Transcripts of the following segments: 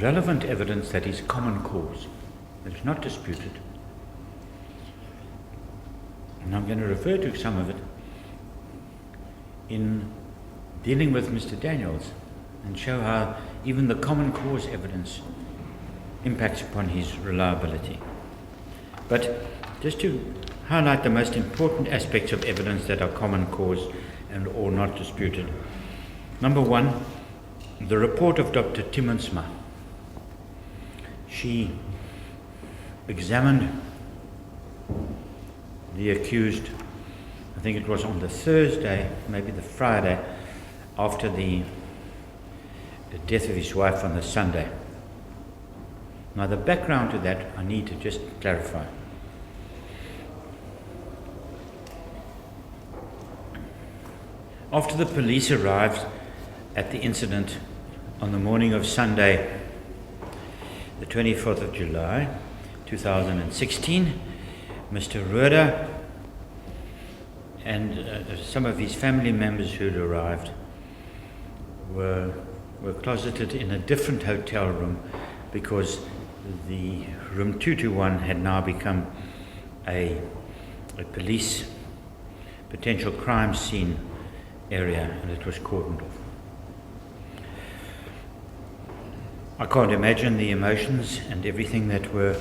relevant evidence that is common cause. It's not disputed. And I'm going to refer to some of it in dealing with Mr. Daniels and show how even the common cause evidence impacts upon his reliability. But just to highlight the most important aspects of evidence that are common cause and or not disputed. Number one, the report of Dr. Timmernsma. She examined the accused, I think it was on the Thursday, maybe the Friday, after the death of his wife on the Sunday. Now the background to that I need to just clarify. After the police arrived at the incident on the morning of Sunday, the 24th of July, 2016, Mr. Rohde and some of his family members who had arrived were closeted in a different hotel room because the room 221 had now become a police potential crime scene area, and it was cordoned off. I can't imagine the emotions and everything that were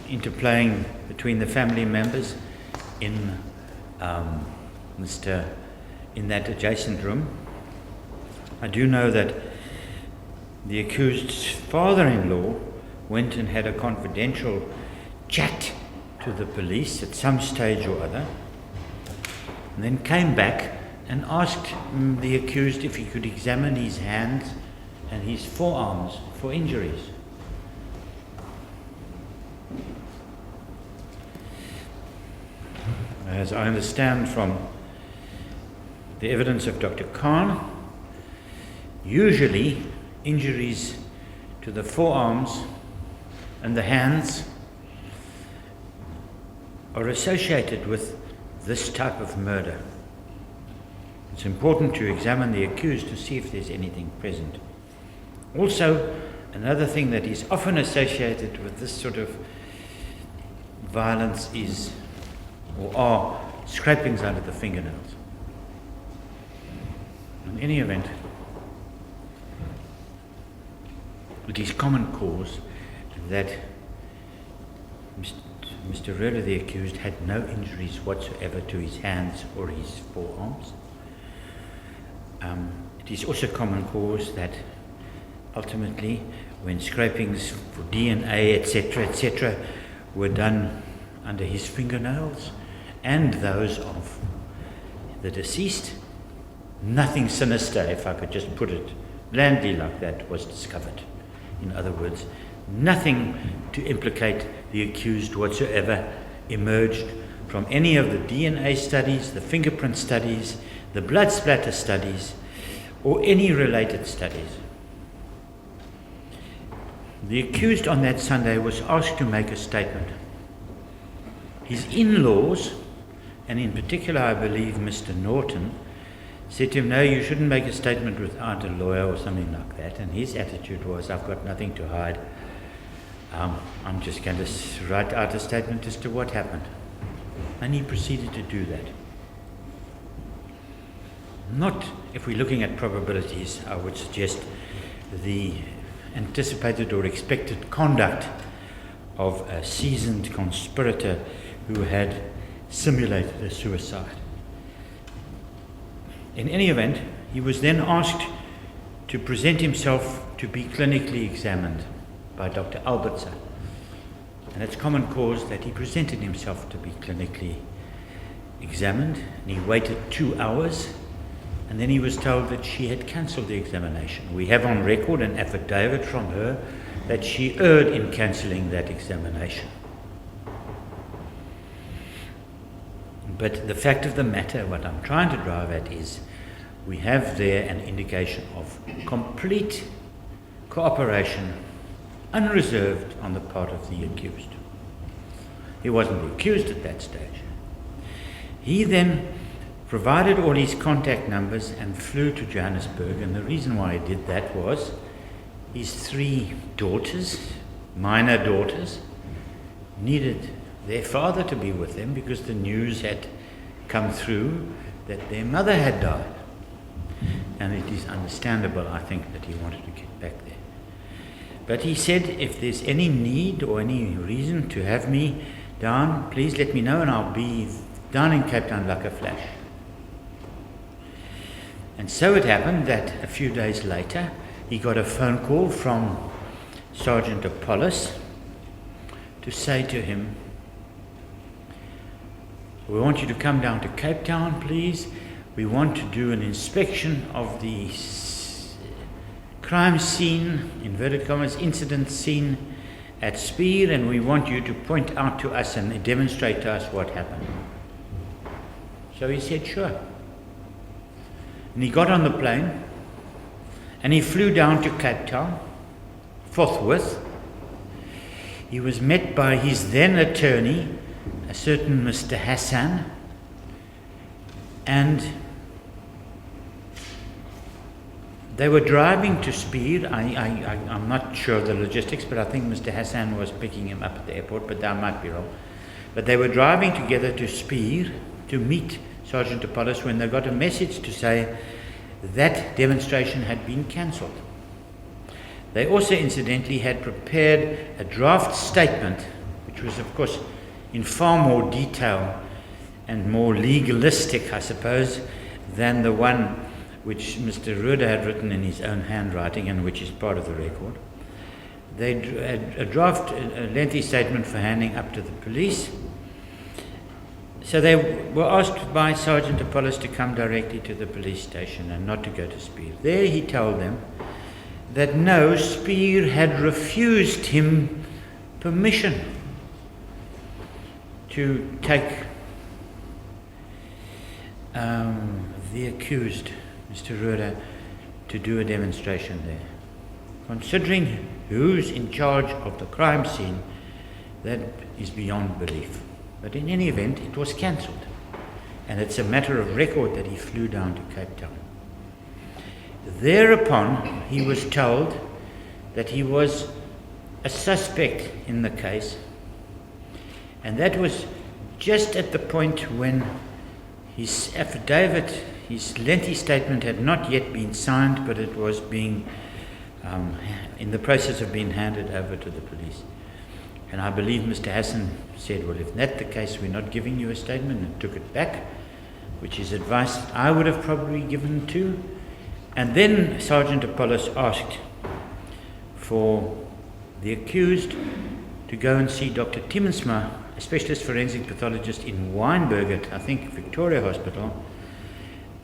interplaying between the family members in that adjacent room. I do know that the accused's father-in-law went and had a confidential chat to the police at some stage or other, and then came back and asked the accused if he could examine his hands and his forearms for injuries. As I understand from the evidence of Dr. Khan, usually injuries to the forearms and the hands are associated with this type of murder. It's important to examine the accused to see if there's anything present. Also, another thing that is often associated with this sort of violence is, or are, scrapings under the fingernails. In any event, it is common cause that Mr. Rohde, the accused, had no injuries whatsoever to his hands or his forearms. It is also common cause that ultimately, when scrapings for DNA, etc., were done under his fingernails and those of the deceased, nothing sinister, if I could just put it blandly like that, was discovered. In other words, nothing to implicate the accused whatsoever emerged from any of the DNA studies, the fingerprint studies, the blood splatter studies, or any related studies. The accused on that Sunday was asked to make a statement. His in-laws, and in particular I believe Mr. Norton, said to him, no, you shouldn't make a statement without a lawyer or something like that. And his attitude was, I've got nothing to hide. I'm just going to write out a statement as to what happened. And he proceeded to do that. Not, if we're looking at probabilities, I would suggest the anticipated or expected conduct of a seasoned conspirator who had simulated a suicide. In any event, he was then asked to present himself to be clinically examined by Dr. Albertson. And it's common cause that he presented himself to be clinically examined, and he waited 2 hours, and then he was told that she had cancelled the examination. We have on record an affidavit from her that she erred in cancelling that examination. But the fact of the matter, what I'm trying to drive at is, we have there an indication of complete cooperation, unreserved on the part of the accused. He wasn't the accused at that stage. He then provided all his contact numbers and flew to Johannesburg, and the reason why he did that was his 3 daughters, minor daughters, needed their father to be with them because the news had come through that their mother had died. And it is understandable, I think, that he wanted to get back there. But he said, if there's any need or any reason to have me down, please let me know and I'll be down in Cape Town like a flash. And so it happened that a few days later, he got a phone call from Sergeant Apollos to say to him, we want you to come down to Cape Town, please. We want to do an inspection of the crime scene, inverted commas, incident scene at Spuy, and we want you to point out to us and demonstrate to us what happened. So he said, sure. And he got on the plane and he flew down to Cape Town forthwith. He was met by his then attorney, a certain Mr. Hassan, and they were driving to Spuy. I'm not sure of the logistics, but I think Mr. Hassan was picking him up at the airport, but I might be wrong. But they were driving together to Spuy to meet Sergeant Apollos when they got a message to say that demonstration had been cancelled. They also incidentally had prepared a draft statement, which was of course in far more detail and more legalistic, I suppose, than the one which Mr. Rohde had written in his own handwriting and which is part of the record. They had a lengthy statement for handing up to the police. So they were asked by Sergeant Apollos to come directly to the police station and not to go to Spuy. There he told them that no, Spuy had refused him permission to take the accused, Mr. Rohde, to do a demonstration there. Considering who's in charge of the crime scene, that is beyond belief. But in any event, it was cancelled. And it's a matter of record that he flew down to Cape Town. Thereupon, he was told that he was a suspect in the case. And that was just at the point when his affidavit, his lengthy statement had not yet been signed, but it was being in the process of being handed over to the police. And I believe Mr. Hassan said, well, if that's the case, we're not giving you a statement, and took it back, which is advice that I would have probably given too. And then Sergeant Apollos asked for the accused to go and see Dr. Timmensma, a specialist forensic pathologist in Wynberg at, I think, Victoria Hospital,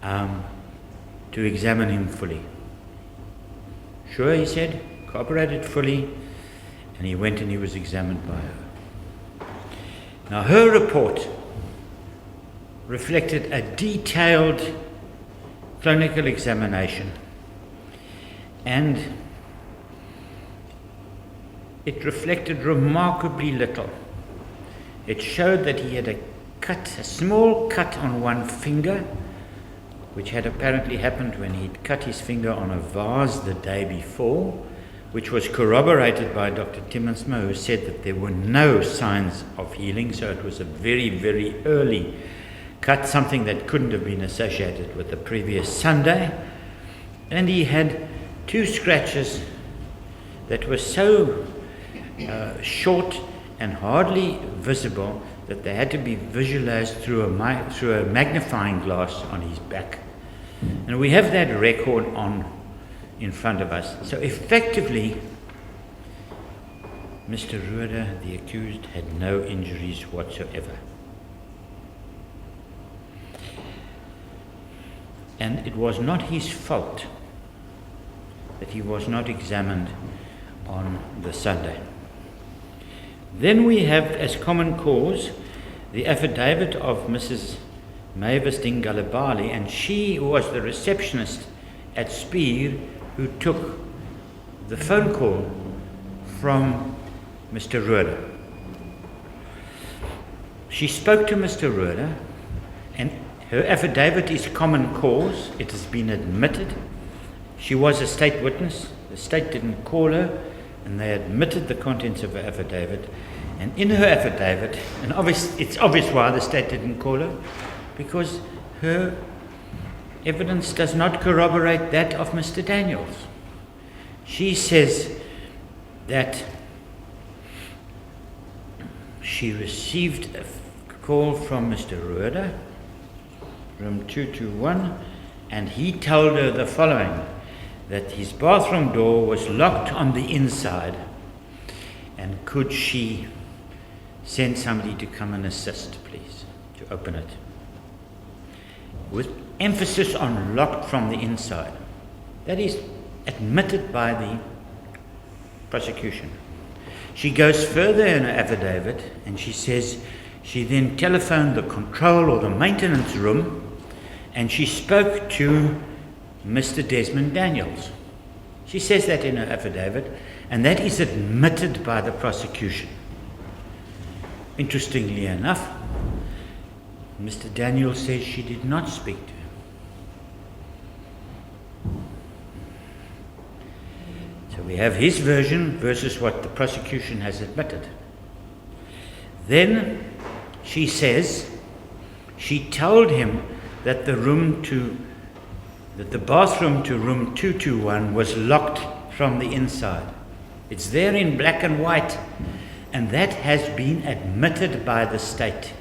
to examine him fully. Sure, he said, cooperated fully, and he went and he was examined by her. Now, her report reflected a detailed clinical examination, and it reflected remarkably little. It showed that he had a small cut on one finger, which had apparently happened when he'd cut his finger on a vase the day before, which was corroborated by Dr. Timmensma, who said that there were no signs of healing, so it was a very, very early cut, something that couldn't have been associated with the previous Sunday. And he had 2 scratches that were so short and hardly visible that they had to be visualized through a magnifying glass on his back. And we have that record in front of us. So effectively, Mr. Rohde, the accused, had no injuries whatsoever. And it was not his fault that he was not examined on the Sunday. Then we have, as common cause, the affidavit of Mrs. Mavis Dingalabali, and she was the receptionist at Spuy who took the phone call from Mr. Rohde. She spoke to Mr. Rohde, and her affidavit is common cause. It has been admitted. She was a state witness. The state didn't call her, and they admitted the contents of her affidavit. And in her affidavit, and it's obvious why the state didn't call her, because her evidence does not corroborate that of Mr. Daniels. She says that she received a call from Mr. Rohde, room 221, and he told her the following, that his bathroom door was locked on the inside, and could she send somebody to come and assist, please, to open it. With emphasis on locked from the inside. That is admitted by the prosecution. She goes further in her affidavit and she says she then telephoned the control or the maintenance room and she spoke to Mr. Desmond Daniels. She says that in her affidavit, and that is admitted by the prosecution. Interestingly enough, Mr. Daniels says she did not speak to him. So we have his version versus what the prosecution has admitted. Then she says she told him that the bathroom to room 221 was locked from the inside. It's there in black and white, and that has been admitted by the state.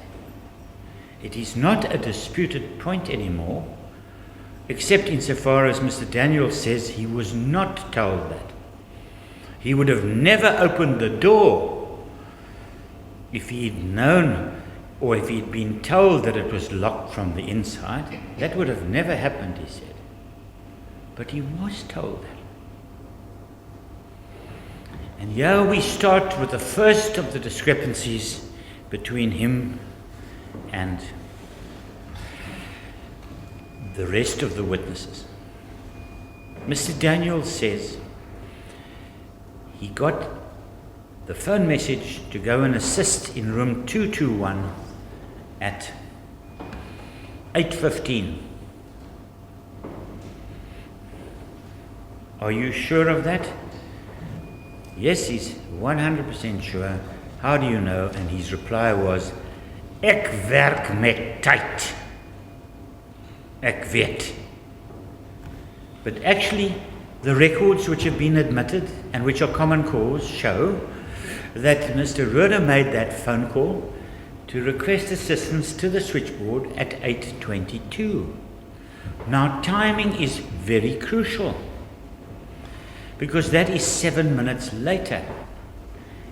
It is not a disputed point anymore, except insofar as Mr. Daniels says he was not told that. He would have never opened the door if he'd known or if he'd been told that it was locked from the inside. That would have never happened, he said. But he was told that. And here we start with the first of the discrepancies between him and the rest of the witnesses. Mr. Daniels says he got the phone message to go and assist in room 221 at 8:15. Are you sure of that? Yes, he's 100% sure. How do you know? And his reply was, Ek werk met tyd. Ek weet. But actually, the records which have been admitted and which are common cause show that Mr. Rohde made that phone call to request assistance to the switchboard at 8:22. Now, timing is very crucial because that is 7 minutes later.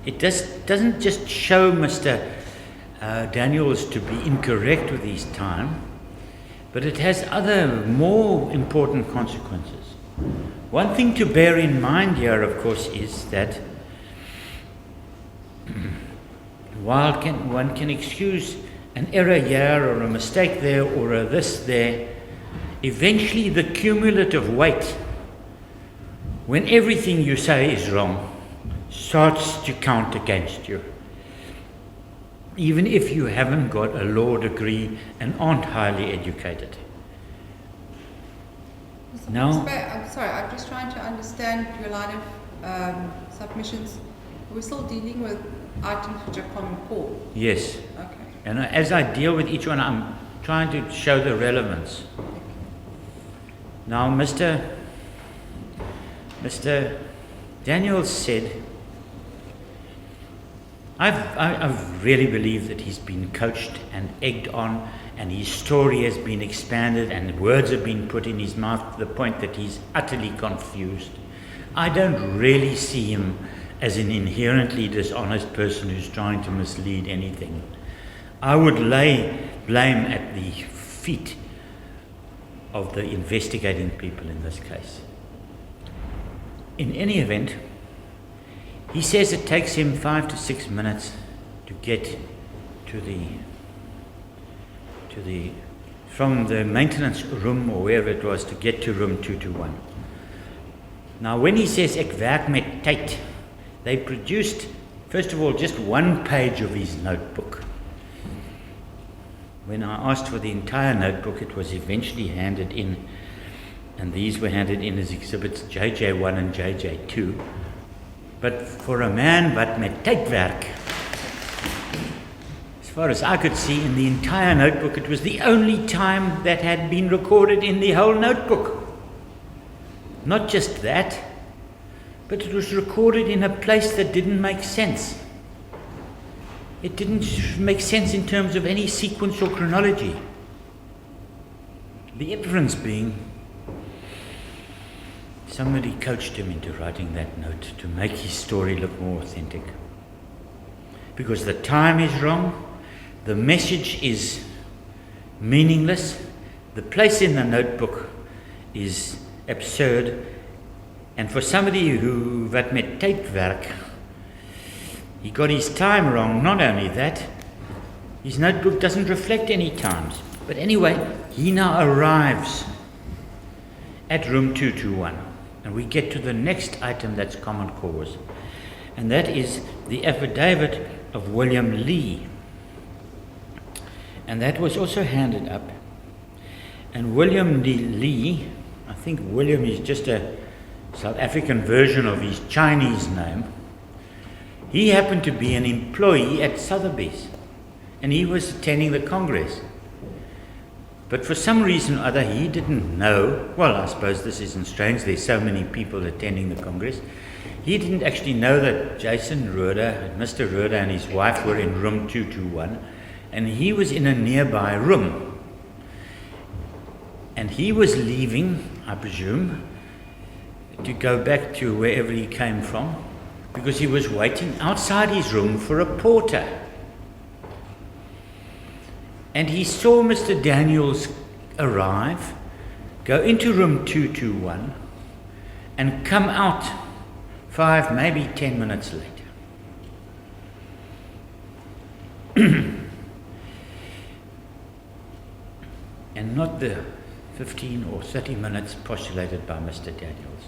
It doesn't just show Mr. Daniels to be incorrect with his time, but it has other more important consequences. One thing to bear in mind here, of course, is that while one can excuse an error here or a mistake there or a this there, eventually the cumulative weight, when everything you say is wrong, starts to count against you. Even if you haven't got a law degree and aren't highly educated. No? I'm sorry, I'm just trying to understand your line of submissions. We're still dealing with items which are common core. Yes. Okay. And as I deal with each one, I'm trying to show the relevance. Now, Mr. Daniels said, I've really believed that he's been coached and egged on, and his story has been expanded, and words have been put in his mouth to the point that he's utterly confused. I don't really see him as an inherently dishonest person who's trying to mislead anything. I would lay blame at the feet of the investigating people in this case. In any event, he says it takes him 5 to 6 minutes to get from the maintenance room or wherever it was to get to room 221. Now, when he says ek werk met tyd, they produced, first of all, just one page of his notebook. When I asked for the entire notebook, it was eventually handed in and these were handed in as exhibits JJ1 and JJ2. But for a man wat met tydwerk, as far as I could see in the entire notebook, it was the only time that had been recorded in the whole notebook. Not just that, but it was recorded in a place that didn't make sense. It didn't make sense in terms of any sequence or chronology. The inference being, somebody coached him into writing that note to make his story look more authentic. Because the time is wrong, the message is meaningless, the place in the notebook is absurd, and for somebody who wat met tydwerk, he got his time wrong. Not only that, his notebook doesn't reflect any times. But anyway, he now arrives at room 221, and we get to the next item that's common cause, and that is the affidavit of William Lee. And that was also handed up. And William Lee, I think William is just a South African version of his Chinese name. He happened to be an employee at Sotheby's, and he was attending the Congress. But for some reason or other, he didn't know, well, I suppose this isn't strange, there's so many people attending the Congress. He didn't actually know that Jason Rohde, Mr. Rohde and his wife were in room 221, and he was in a nearby room. And he was leaving, I presume, to go back to wherever he came from, because he was waiting outside his room for a porter. And he saw Mr. Daniels arrive, go into room 221, and come out 5, maybe 10 minutes later. And not the 15 or 30 minutes postulated by Mr. Daniels.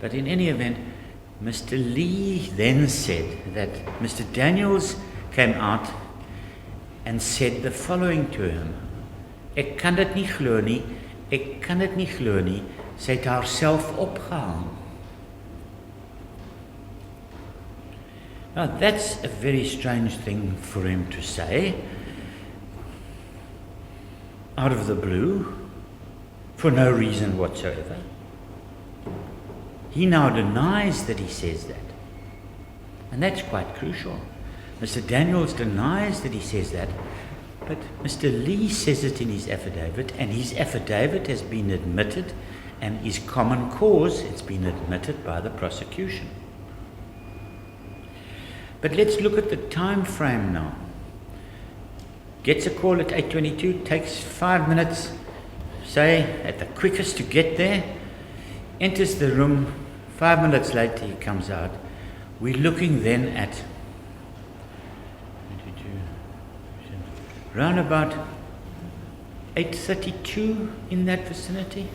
But in any event, Mr. Lee then said that Mr. Daniels came out and said the following to him: Ek kan dit nie glo nie, ek kan dit nie glo nie, sy het haarself opgehang. Now that's a very strange thing for him to say, out of the blue, for no reason whatsoever. He now denies that he says that. And that's quite crucial. Mr. Daniels denies that he says that, but Mr. Lee says it in his affidavit, and his affidavit has been admitted, and is common cause, it's been admitted by the prosecution. But let's look at the time frame now. Gets a call at 8:22, takes 5 minutes, say, at the quickest to get there, enters the room, 5 minutes later he comes out. We're looking then at round about 8:32 in that vicinity.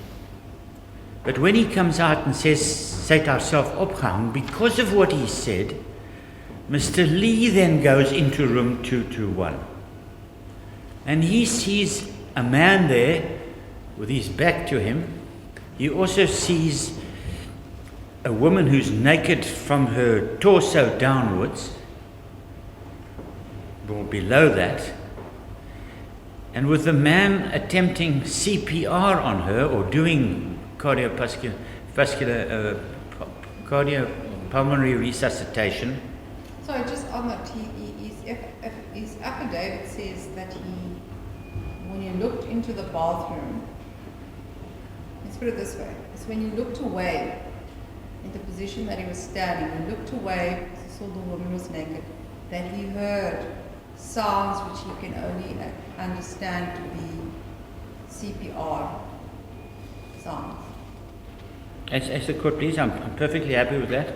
But when he comes out and says, sy het haarself opgehang, because of what he said, Mr. Lee then goes into room 221. And he sees a man there with his back to him. He also sees a woman who's naked from her torso downwards, or below that, and with the man attempting CPR on her, or doing cardiopulmonary resuscitation. So just on that, his affidavit says that when he looked into the bathroom, let's put it this way, it's when he looked away in the position that he was standing, he looked away because he saw the woman was naked, that he heard sounds which he can only understand to be CPR sounds. As the court please, I'm perfectly happy with that.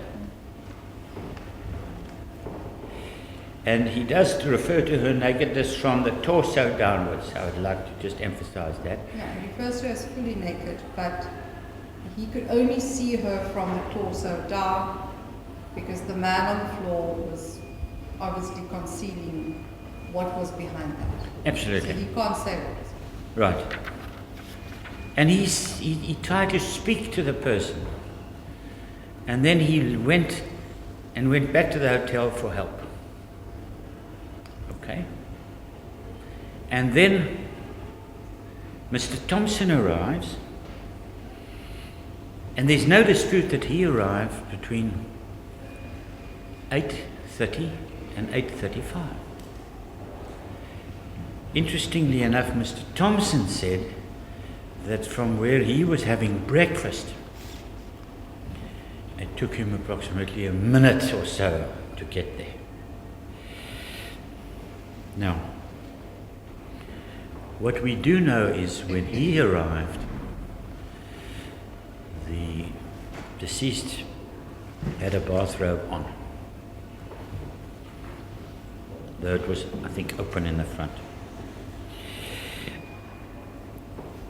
And he does refer to her nakedness from the torso downwards. I would like to just emphasize that. Yeah, he refers to her as fully naked, but he could only see her from the torso down because the man on the floor was obviously concealing what was behind that. Absolutely. So he can't say what was. Right. And he tried to speak to the person. And then he went back to the hotel for help. Okay? And then Mr. Thompson arrives, and there's no dispute that he arrived between 8:30 and 8:35. Interestingly enough, Mr. Thompson said that from where he was having breakfast, it took him approximately a minute or so to get there. Now, what we do know is when he arrived, the deceased had a bathrobe on, though it was, I think, open in the front.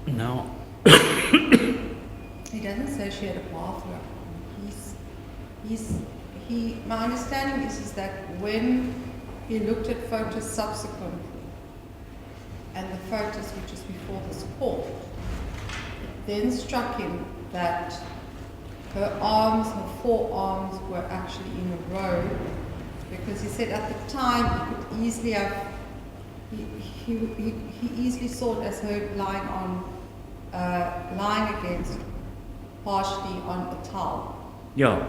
Now, he doesn't say she had a bathrobe. My understanding is that when he looked at photos subsequently, and the photos which is before this court, it then struck him that her arms, her forearms were actually in a row, because he said at the time he could easily have, he easily saw it as her lying against, partially on a towel. yeah,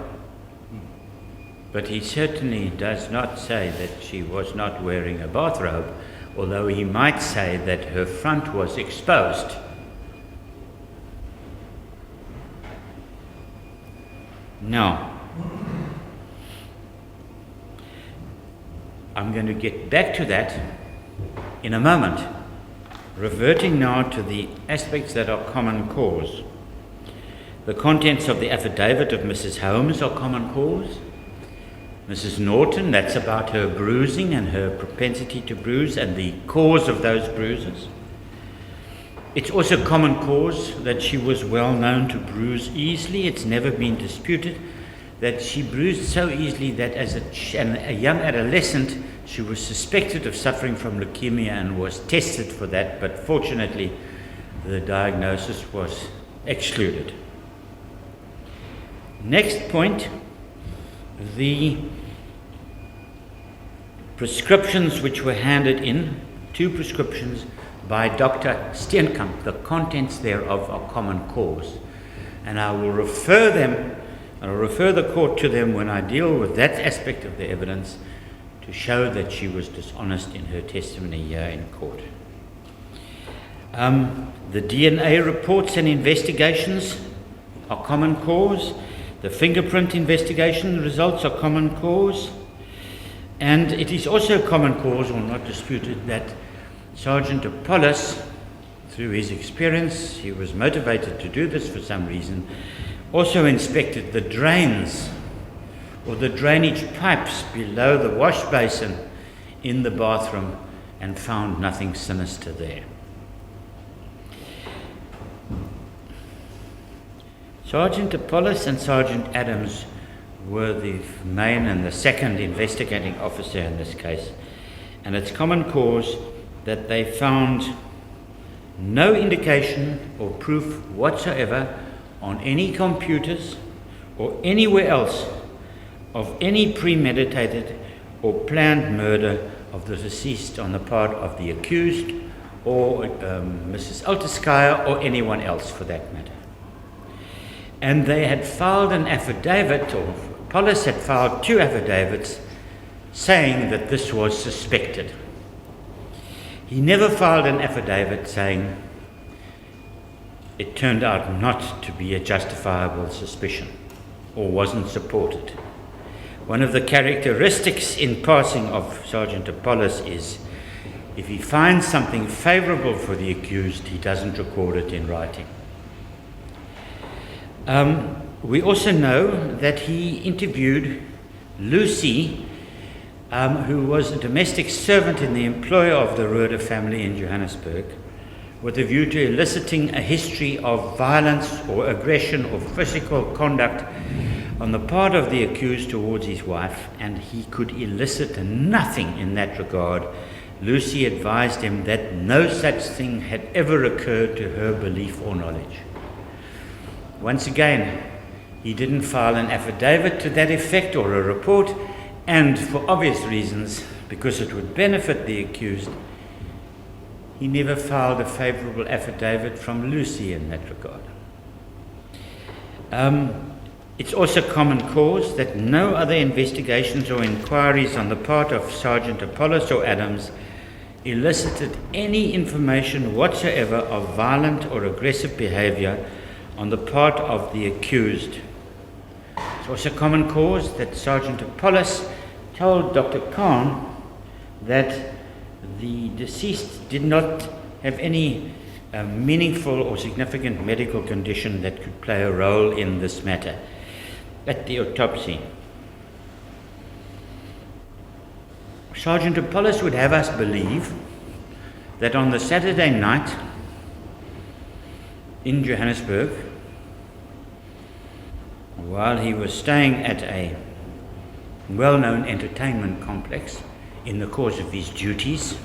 but he certainly does not say that she was not wearing a bathrobe, although he might say that her front was exposed. Now, I'm going to get back to that in a moment, reverting now to the aspects that are common cause. The contents of the affidavit of Mrs. Holmes are common cause. Mrs. Norton, that's about her bruising and her propensity to bruise and the cause of those bruises. It's also common cause that she was well known to bruise easily. It's never been disputed that she bruised so easily that as a young adolescent she was suspected of suffering from leukemia and was tested for that, but fortunately the diagnosis was excluded. Next point, the prescriptions which were handed in, 2 prescriptions by Dr. Steenkamp, the contents thereof are common cause. And I will refer the court to them when I deal with that aspect of the evidence to show that she was dishonest in her testimony here in court. The DNA reports and investigations are common cause. The fingerprint investigation results are common cause. And it is also common cause, or not disputed, that Sergeant Apollos, through his experience, he was motivated to do this for some reason, also inspected the drains or the drainage pipes below the wash basin in the bathroom and found nothing sinister there. Sergeant Apollos and Sergeant Adams were the main and the second investigating officer in this case, and it's common cause that they found no indication or proof whatsoever on any computers or anywhere else of any premeditated or planned murder of the deceased on the part of the accused or Mrs. Alteskaya or anyone else for that matter. And they had filed an affidavit, or Apollos had filed 2 affidavits saying that this was suspected. He never filed an affidavit saying it turned out not to be a justifiable suspicion or wasn't supported. One of the characteristics in passing of Sergeant Apollos is if he finds something favorable for the accused, he doesn't record it in writing. We also know that he interviewed Lucy, who was a domestic servant in the employ of the Rohde family in Johannesburg, with a view to eliciting a history of violence or aggression or physical conduct on the part of the accused towards his wife, and he could elicit nothing in that regard Lucy advised him that no such thing had ever occurred to her belief or knowledge. Once again, he didn't file an affidavit to that effect or a report, and for obvious reasons, because it would benefit the accused, he never filed a favourable affidavit from Lucy in that regard. It's also common cause that no other investigations or inquiries on the part of Sergeant Apollos or Adams elicited any information whatsoever of violent or aggressive behaviour on the part of the accused. It's also common cause that Sergeant Apollos told Dr. Khan that the deceased did not have any meaningful or significant medical condition that could play a role in this matter at the autopsy. Sergeant Apollos would have us believe that on the Saturday night in Johannesburg, while he was staying at a well-known entertainment complex in the course of his duties,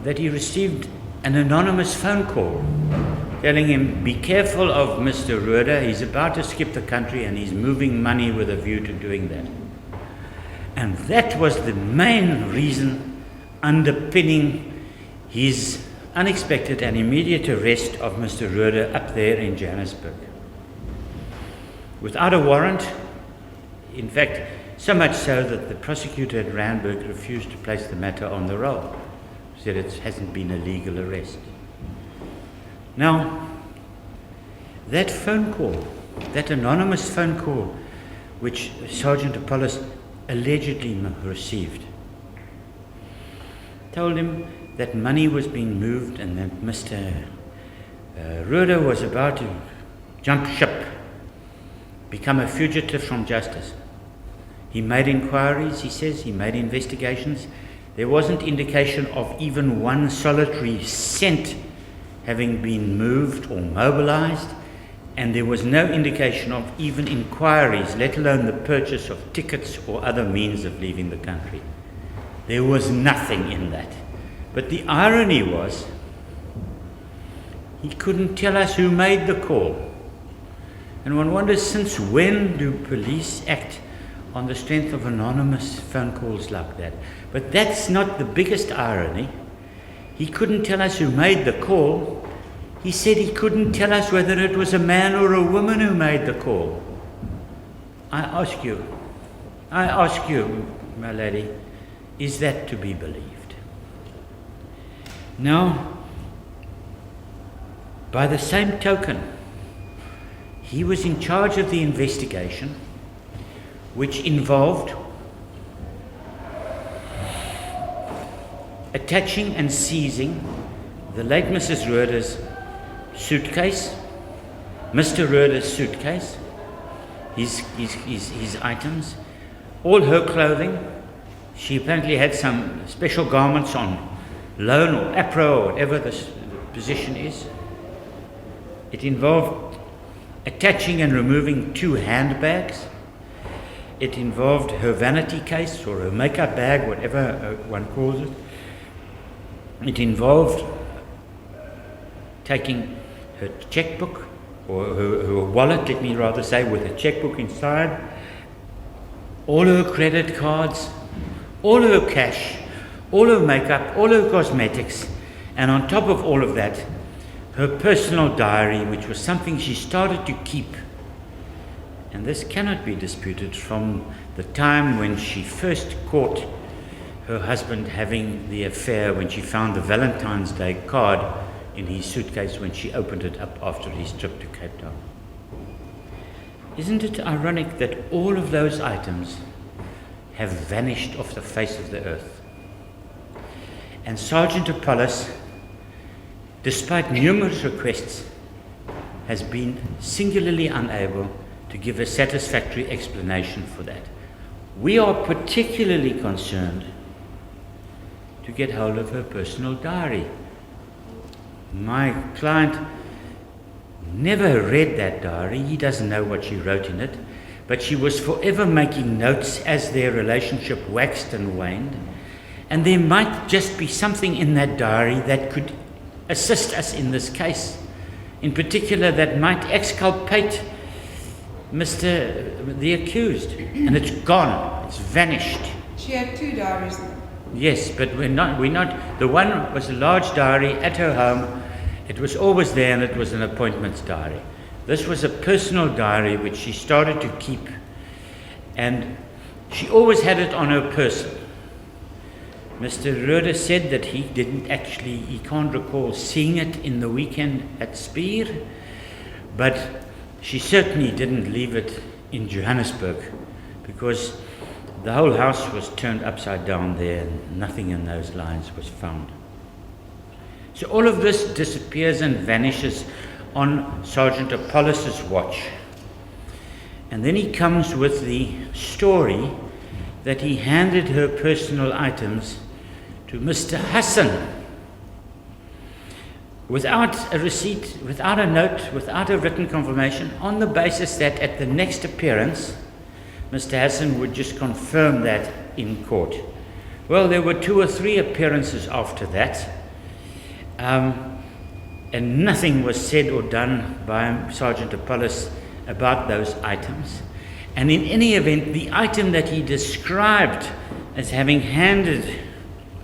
that he received an anonymous phone call telling him, be careful of Mr. Rohde, he's about to skip the country and he's moving money with a view to doing that. And that was the main reason underpinning his unexpected and immediate arrest of Mr. Rohde up there in Johannesburg. Without a warrant, in fact, so much so that the prosecutor at Randburg refused to place the matter on the roll, said it hasn't been a legal arrest. Now, that phone call, that anonymous phone call, which Sergeant Apollos allegedly received, told him that money was being moved and that Mr. Rohde was about to jump ship, become a fugitive from justice. He made inquiries, he says, he made investigations. There wasn't indication of even one solitary cent having been moved or mobilized, and there was no indication of even inquiries, let alone the purchase of tickets or other means of leaving the country. There was nothing in that. But the irony was, he couldn't tell us who made the call. And one wonders, since when do police act on the strength of anonymous phone calls like that? But that's not the biggest irony. He couldn't tell us who made the call. He said he couldn't tell us whether it was a man or a woman who made the call. I ask you, my lady, is that to be believed? Now, by the same token, he was in charge of the investigation, which involved attaching and seizing the late Mrs. Rohde's suitcase, Mr. Rohde's suitcase, his items, all her clothing. She apparently had some special garments on loan or APRO or whatever the position is. It involved attaching and removing 2 handbags. It involved her vanity case or her makeup bag, whatever one calls it. It involved taking her checkbook, or her wallet, let me rather say, with a checkbook inside, all her credit cards, all her cash, all her makeup, all her cosmetics, and on top of all of that, her personal diary, which was something she started to keep. And this cannot be disputed from the time when she first caught her husband having the affair, when she found the Valentine's Day card in his suitcase when she opened it up after his trip to Cape Town. Isn't it ironic that all of those items have vanished off the face of the earth? And Sergeant Apollos, despite numerous requests, has been singularly unable to give a satisfactory explanation for that. We are particularly concerned to get hold of her personal diary. My client never read that diary. He doesn't know what she wrote in it, but she was forever making notes as their relationship waxed and waned. And there might just be something in that diary that could assist us in this case. In particular, that might exculpate the accused. And it's gone. It's vanished. She had 2 diaries then. Yes, but we're not, the one was a large diary at her home. It was always there, and it was an appointments diary. This was a personal diary which she started to keep, and she always had it on her person. Mr. Rohde said that he can't recall seeing it in the weekend at Spuy, but she certainly didn't leave it in Johannesburg, because the whole house was turned upside down there and nothing in those lines was found. So all of this disappears and vanishes on Sergeant Apollos' watch. And then he comes with the story that he handed her personal items to Mr. Hassan without a receipt, without a note, without a written confirmation, on the basis that at the next appearance, Mr. Hassan would just confirm that in court. Well, there were 2 or 3 appearances after that, and nothing was said or done by Sergeant Apollos about those items. And in any event, the item that he described as having handed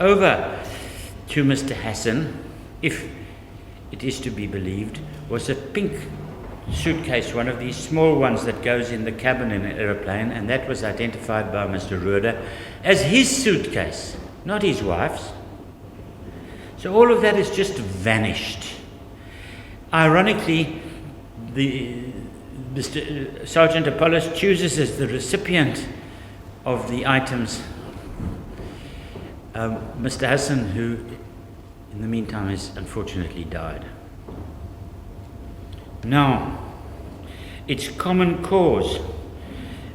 over to Mr. Hassan, if it is to be believed, was a pink suitcase, one of these small ones that goes in the cabin in an aeroplane, and that was identified by Mr. Rohde as his suitcase, not his wife's. So all of that has just vanished. Ironically, Sergeant Apollos chooses as the recipient of the items Mr. Hassan, who in the meantime has unfortunately died. Now, it's common cause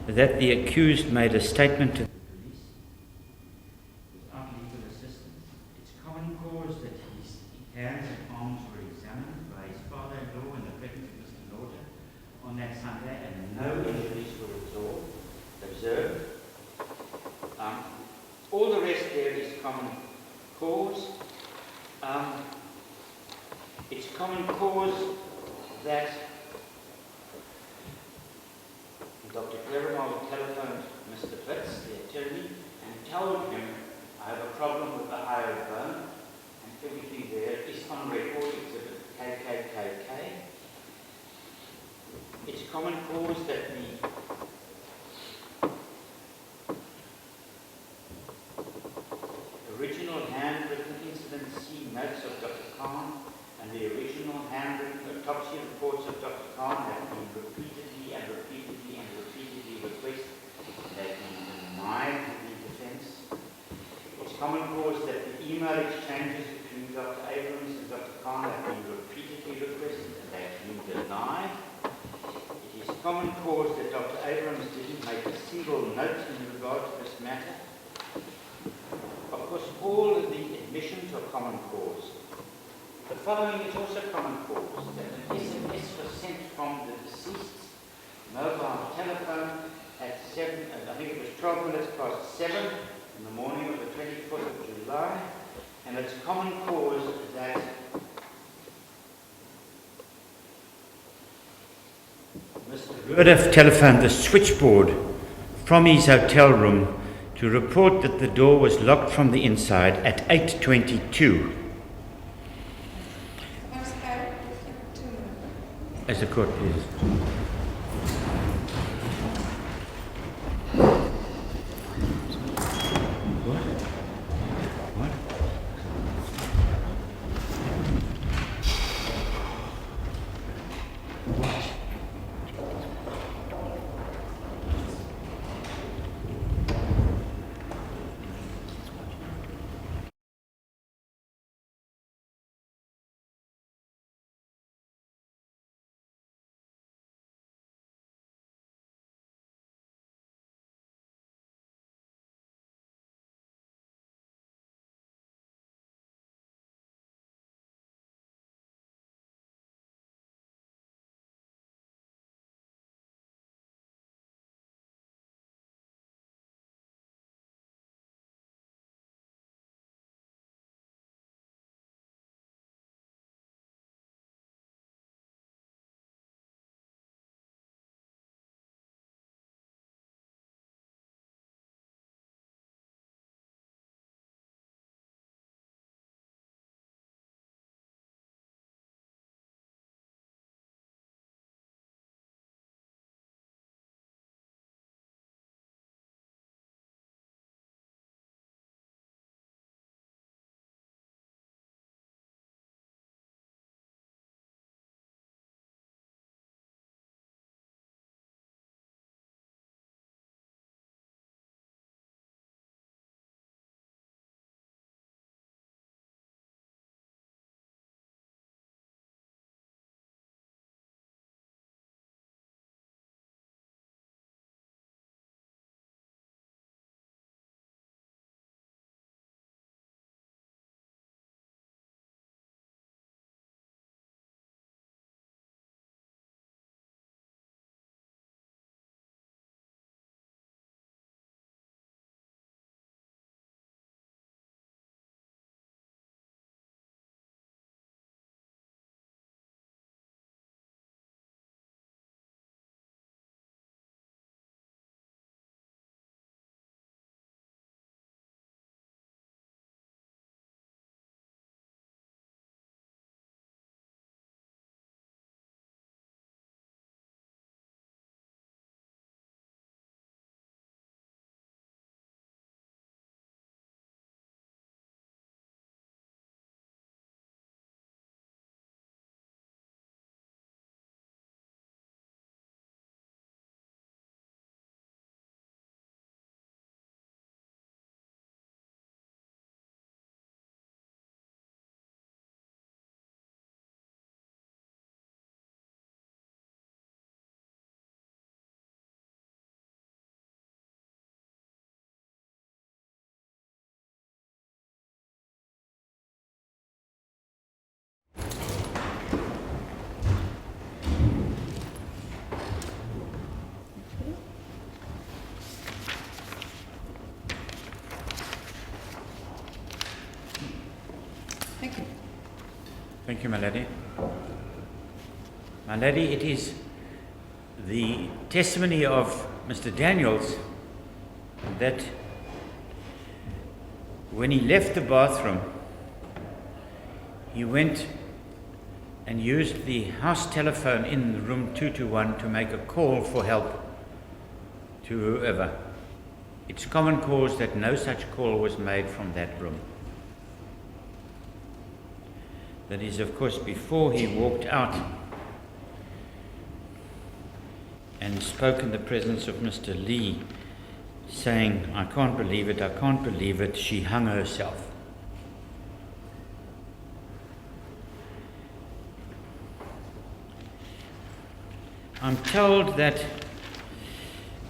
that the accused made a statement to the police without legal assistance. It's common cause that his hands and arms were examined by his father-in-law and the presence of Mr. Rohde on that Sunday, and no injuries were observed. All the rest there is common cause. It's common cause that Dr. Cleveron telephoned Mr. Fitz, the attorney, and told him, I have a problem with the higher bone, and everything there is on record exhibit KKKK. It's common cause that the original handwritten incident C notes of Dr. Khan and the original handwritten autopsy reports of Dr. Khan have been repeatedly requested. They've been denied the defense. It's common cause that the email exchanges between Dr. Abrams and Dr. Khan have been repeatedly requested and they've been denied. It is common cause that Dr. Abrams didn't make a single note in regard to this matter. Of course, all of the admissions are common cause. The following is also common cause, that an SMS was sent from the deceased's mobile telephone at 7, I think it was 12 minutes past 7 in the morning of the 24th of July, and it's common cause that Mr. Rohde telephoned the switchboard from his hotel room to report that the door was locked from the inside at 8:22. As the court please. Thank you, my lady. My lady, it is the testimony of Mr. Daniels that when he left the bathroom, he went and used the house telephone in room 221 to make a call for help to whoever. It's common cause that no such call was made from that room. That is, of course, before he walked out and spoke in the presence of Mr. Lee, saying, I can't believe it, she hung herself. I'm told that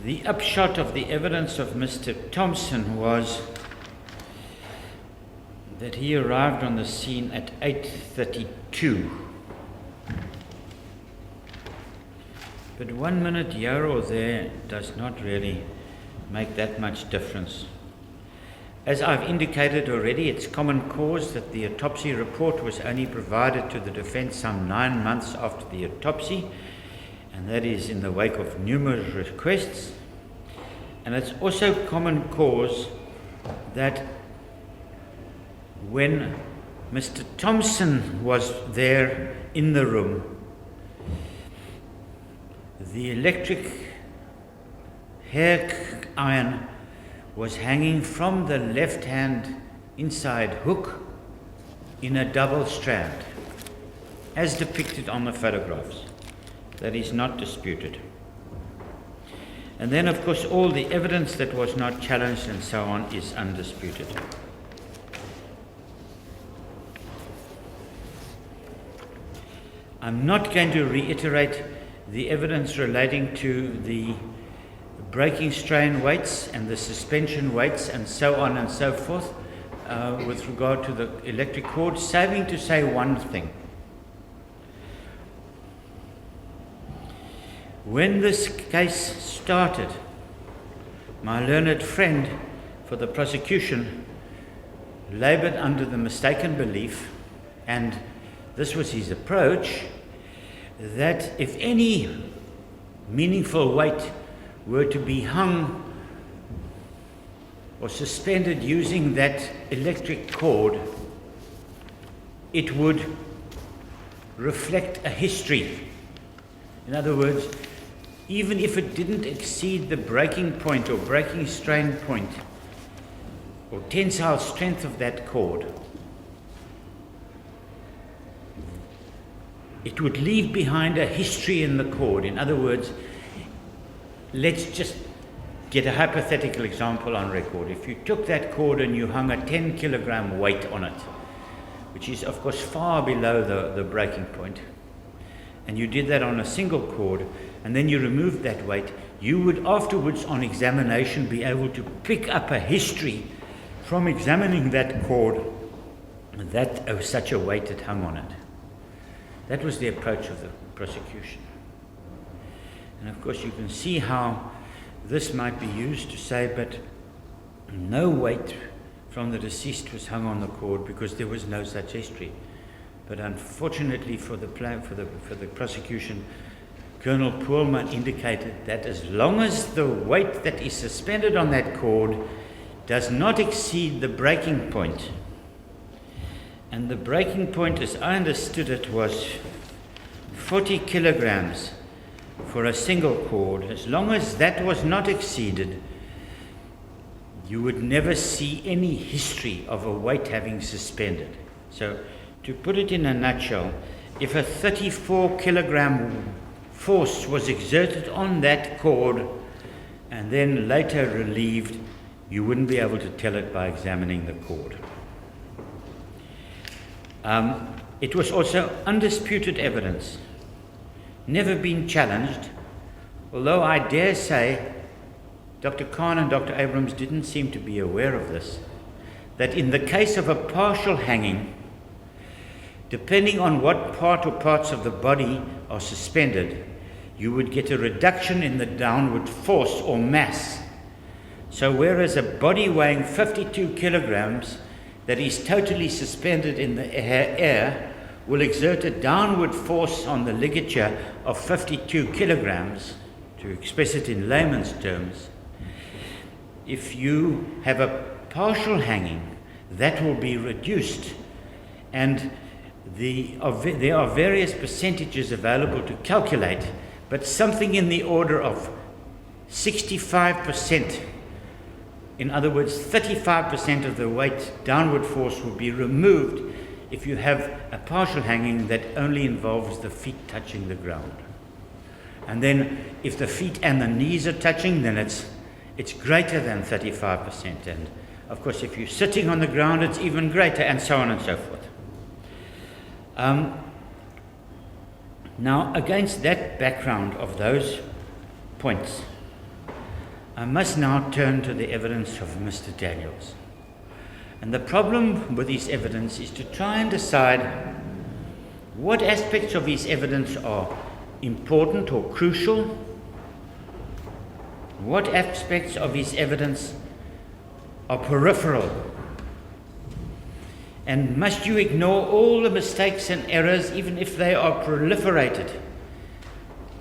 the upshot of the evidence of Mr. Thompson was that he arrived on the scene at 8:32. But 1 minute here or there does not really make that much difference. As I've indicated already, it's common cause that the autopsy report was only provided to the defense some 9 months after the autopsy, and that is in the wake of numerous requests. And it's also common cause that when Mr. Thompson was there in the room, the electric hair iron was hanging from the left-hand inside hook in a double strand, as depicted on the photographs. That is not disputed. And then, of course, all the evidence that was not challenged and so on is undisputed. I'm not going to reiterate the evidence relating to the braking strain weights and the suspension weights and so on and so forth with regard to the electric cord, saving to say one thing. When this case started, my learned friend for the prosecution labored under the mistaken belief, and this was his approach, that if any meaningful weight were to be hung or suspended using that electric cord, it would reflect a history. In other words, even if it didn't exceed the breaking point or breaking strain point or tensile strength of that cord, it would leave behind a history in the cord. In other words, let's just get a hypothetical example on record. If you took that cord and you hung a 10 kilogram weight on it, which is of course far below the breaking point, and you did that on a single cord, and then you removed that weight, you would afterwards on examination be able to pick up a history from examining that cord that such a weight had hung on it. That was the approach of the prosecution. And of course you can see how this might be used to say, but no weight from the deceased was hung on the cord because there was no such history. But unfortunately for the prosecution, Colonel Poolman indicated that as long as the weight that is suspended on that cord does not exceed the breaking point, and the breaking point, as I understood it, was 40 kilograms for a single cord, as long as that was not exceeded, you would never see any history of a weight having suspended. So, to put it in a nutshell, if a 34 kilogram force was exerted on that cord and then later relieved, you wouldn't be able to tell it by examining the cord. It was also undisputed evidence, never been challenged, although I dare say Dr. Khan and Dr. Abrams didn't seem to be aware of this, that in the case of a partial hanging, depending on what part or parts of the body are suspended, you would get a reduction in the downward force or mass. So whereas a body weighing 52 kilograms that is totally suspended in the air will exert a downward force on the ligature of 52 kilograms, to express it in layman's terms. If you have a partial hanging, that will be reduced, and there are various percentages available to calculate, but something in the order of 65%, in other words, 35% of the weight downward force will be removed if you have a partial hanging that only involves the feet touching the ground. And then if the feet and the knees are touching, then it's greater than 35%. And of course, if you're sitting on the ground, it's even greater, and so on and so forth. Now, against that background of those points, I must now turn to the evidence of Mr. Daniels. And the problem with his evidence is to try and decide what aspects of his evidence are important or crucial, what aspects of his evidence are peripheral, and must you ignore all the mistakes and errors, even if they are proliferated,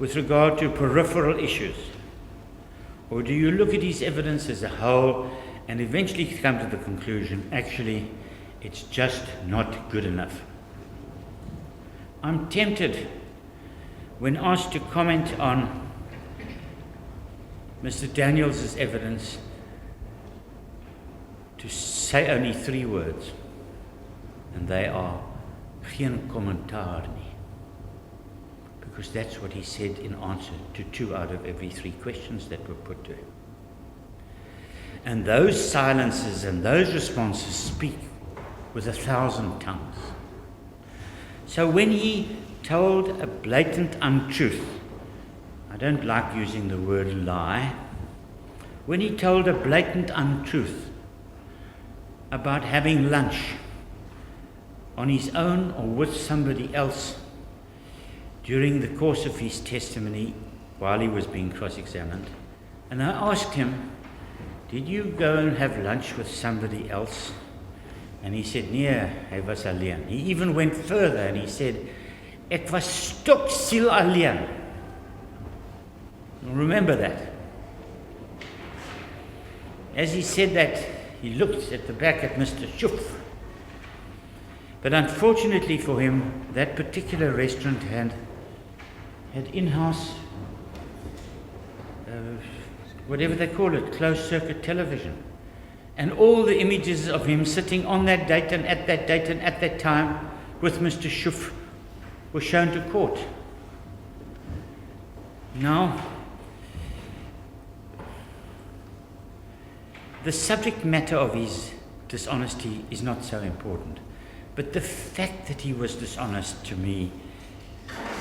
with regard to peripheral issues? Or do you look at his evidence as a whole and eventually come to the conclusion, actually, it's just not good enough? I'm tempted, when asked to comment on Mr. Daniels' evidence, to say only 3 words, and they are geen commentaar nie, because that's what he said in answer to 2 out of every 3 questions that were put to him. And those silences and those responses speak with 1,000 tongues. So when he told a blatant untruth, I don't like using the word lie, when he told a blatant untruth about having lunch on his own or with somebody else during the course of his testimony while he was being cross-examined, and I asked him, did you go and have lunch with somebody else? And he said, nee, hy was alleen. He even went further and he said, ek was stoksiel alleen. Remember that. As he said that, he looked at the back at Mr. Schuf. But unfortunately for him, that particular restaurant had in-house, whatever they call it, closed-circuit television. And all the images of him sitting on that date and at that date and at that time with Mr. Schuf were shown to court. Now, the subject matter of his dishonesty is not so important, but the fact that he was dishonest to me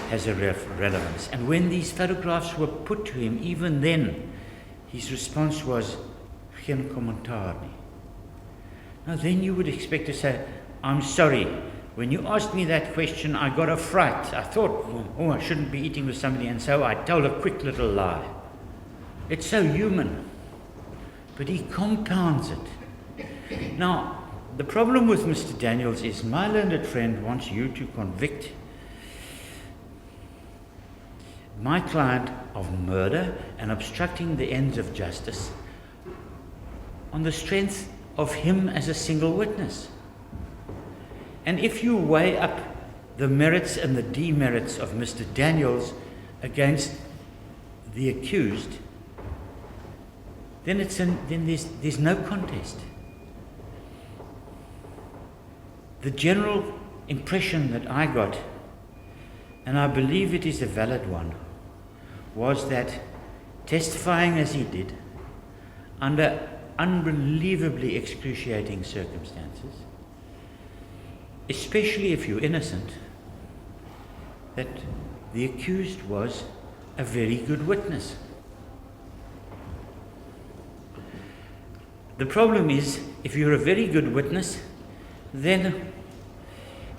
has a relevance. And when these photographs were put to him, even then, his response was, geen commentaar nie. Now then you would expect to say, I'm sorry, when you asked me that question, I got a fright. I thought, I shouldn't be eating with somebody, and so I told a quick little lie. It's so human. But he compounds it. Now, the problem with Mr. Daniels is my learned friend wants you to convict my client of murder and obstructing the ends of justice on the strength of him as a single witness. And if you weigh up the merits and the demerits of Mr. Daniels against the accused, then there's no contest. The general impression that I got, and I believe it is a valid one, was that testifying as he did, under unbelievably excruciating circumstances, especially if you're innocent, that the accused was a very good witness. The problem is, if you're a very good witness, then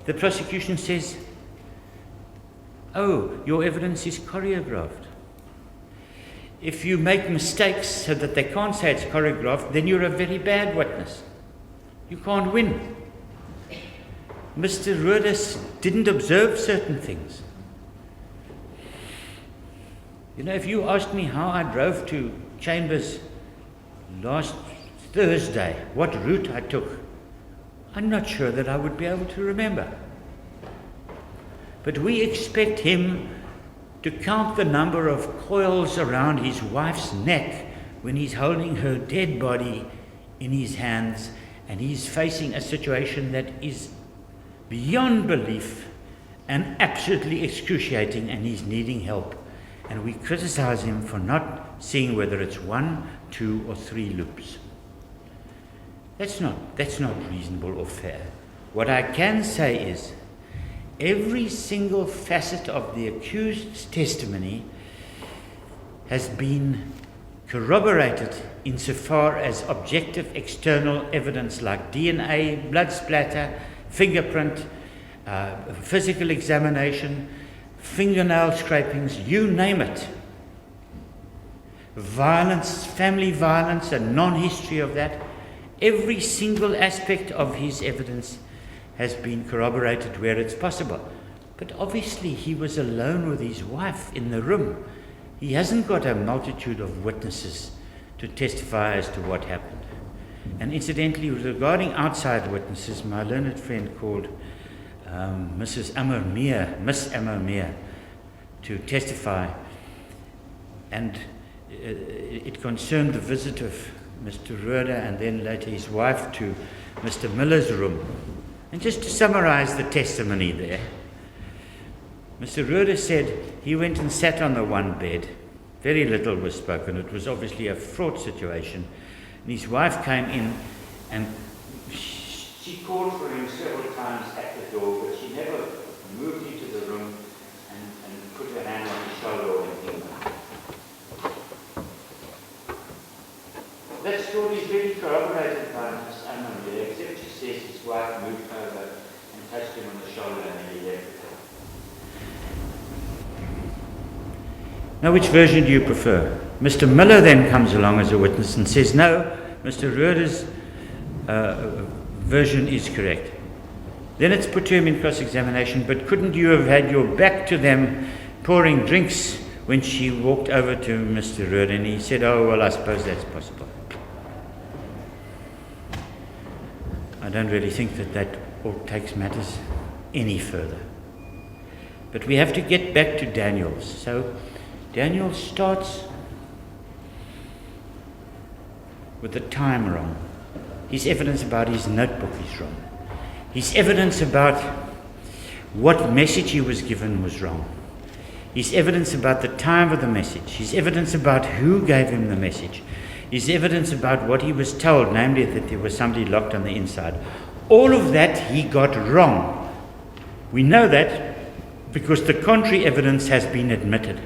the prosecution says, oh, your evidence is choreographed. If you make mistakes so that they can't say it's choreographed, then you're a very bad witness. You can't win. Mr. Rohde didn't observe certain things. You know, if you asked me how I drove to Chambers last Thursday, what route I took, I'm not sure that I would be able to remember. But we expect him to count the number of coils around his wife's neck when he's holding her dead body in his hands and he's facing a situation that is beyond belief and absolutely excruciating, and he's needing help. And we criticize him for not seeing whether it's 1, 2, or 3 loops. That's not reasonable or fair. What I can say is every single facet of the accused's testimony has been corroborated insofar as objective external evidence like DNA, blood splatter, fingerprint, physical examination, fingernail scrapings, you name it. Violence, family violence, a non-history of that. Every single aspect of his evidence has been corroborated where it's possible. But obviously he was alone with his wife in the room. He hasn't got a multitude of witnesses to testify as to what happened. And incidentally, regarding outside witnesses, my learned friend called Miss Ammermeer, to testify, and it concerned the visit of Mr. Rohde and then later his wife to Mr. Miller's room. And just to summarize the testimony there, Mr. Rohde said he went and sat on the one bed. Very little was spoken. It was obviously a fraught situation. And his wife came in and she called for him several times at the door, but she never moved into the room and put her hand on his shoulder or anything. That story is really corroborated by Miss Ammermeer, except she says his wife moved over and touched him on the shoulder and he left. Now, which version do you prefer? Mr. Miller then comes along as a witness and says, no, Mr. Rohde's version is correct. Then it's put to him in cross-examination, but couldn't you have had your back to them pouring drinks when she walked over to Mr. Rohde? And he said, oh, well, I suppose that's possible. I don't really think that all takes matters any further. But we have to get back to Daniels. So Daniels starts with the time wrong. His evidence about his notebook is wrong. His evidence about what message he was given was wrong. His evidence about the time of the message. His evidence about who gave him the message. His evidence about what he was told, namely that there was somebody locked on the inside. All of that he got wrong. We know that because the contrary evidence has been admitted.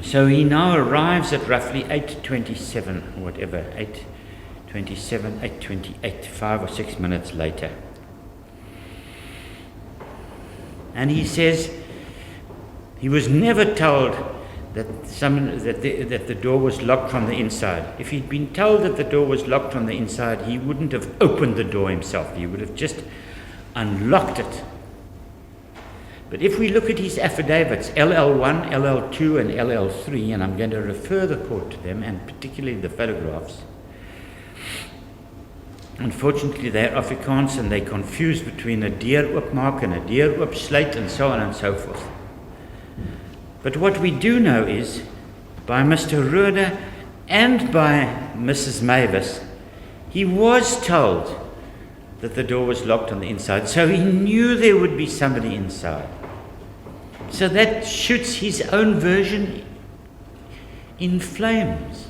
So he now arrives at roughly 8:27 or whatever, 8:27, 8:28, 5 or 6 minutes later. And he says he was never told that the door was locked from the inside. If he'd been told that the door was locked from the inside, he wouldn't have opened the door himself. He would have just unlocked it. But if we look at his affidavits, LL1, LL2, and LL3, and I'm going to refer the court to them, and particularly the photographs, unfortunately they're Afrikaans and they confuse between a deurloopmaak and a deuroopsluit and so on and so forth. But what we do know is, by Mr. Rohde and by Mrs. Mavis, he was told that the door was locked on the inside, so he knew there would be somebody inside. So that shoots his own version in flames.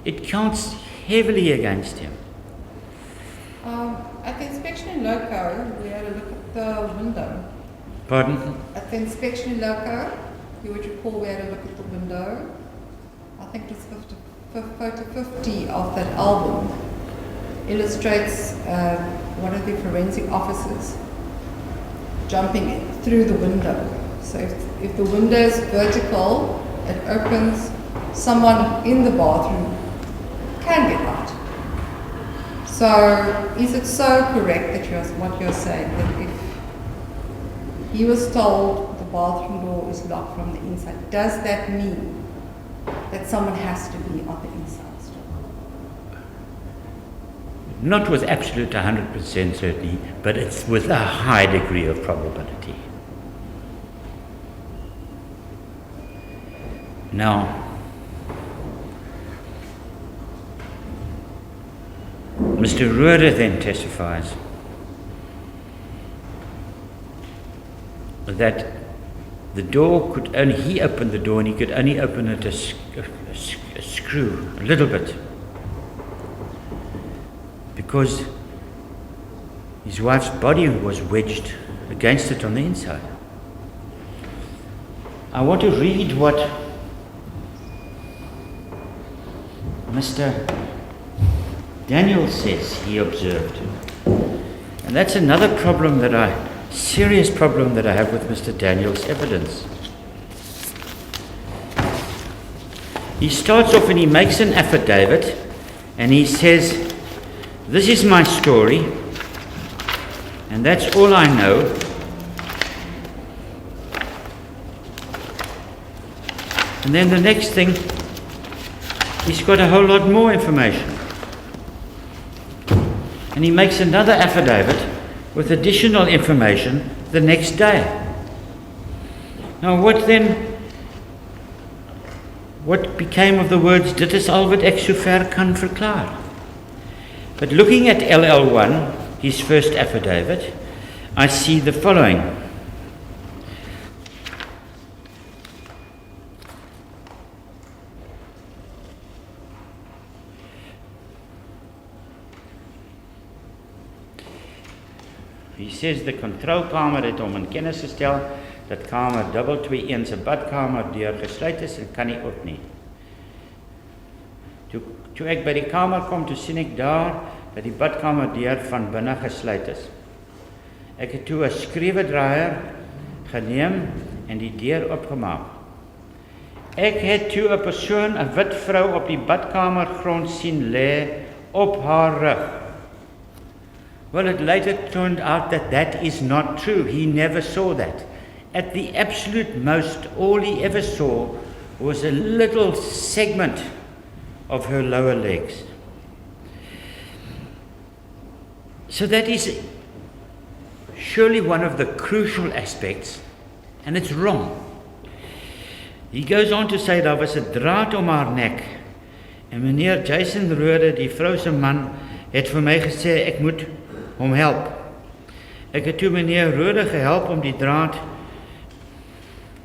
It counts heavily against him. At the inspection in loco, we had a look at the window. Pardon? At the inspection in loco, you would recall we had a look at the window. I think it was photo 50 of that album. Illustrates one of the forensic officers jumping in through the window. So if the window is vertical, it opens, someone in the bathroom can get out. So, is it so correct that what you're saying, that if he was told the bathroom door is locked from the inside, does that mean that someone has to be on the inside still? Not with absolute 100% certainty, but it's with a high degree of probability. Now, Mr. Rohde then testifies that the door could only, he opened the door and he could only open it a screw, a little bit, because his wife's body was wedged against it on the inside. I want to read what Mr. Daniels says he observed. And that's another problem serious problem that I have with Mr. Daniels' evidence. He starts off and he makes an affidavit and he says, "This is my story, and that's all I know." And then the next thing, he's got a whole lot more information. And he makes another affidavit with additional information the next day. Now what became of the words "dit is al wat ek sover kan verklaar"? But looking at LL1, his first affidavit, I see the following. He says the kontrolkamer het hom in kennis gestel dat kamer 221 se badkamer deur gesluit is en kan nie oop nie. Toe ek by die kamer kom, toe sien ek daar dat die badkamer deur van binne gesluit is. Ek het toe 'n skreewedraaier geneem en die deur oopgemaak. Ek het toe 'n persoon, 'n wit vrou op die badkamergrond sien lê op haar rug. Well, it later turned out that is not true. He never saw that. At the absolute most, all he ever saw was a little segment of her lower legs. So that is surely one of the crucial aspects, and it's wrong. He goes on to say daar was 'n draad om haar nek, en meneer Jason Rohde, die vrou se man, het vir my gesê ek moet hom help. Ek het toe meneer Rohde gehelp om die draad,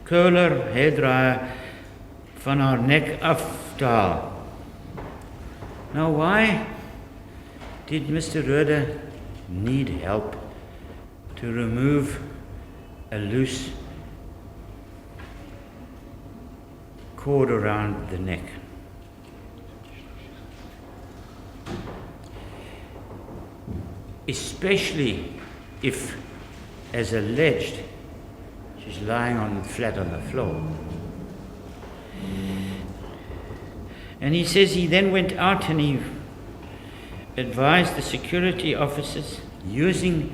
curler, hairdryer, van haar nek af te haal. Now why did Mr. Rohde need help to remove a loose cord around the neck? Especially if, as alleged, she's lying flat on the floor. And he says he then went out and he advised the security officers using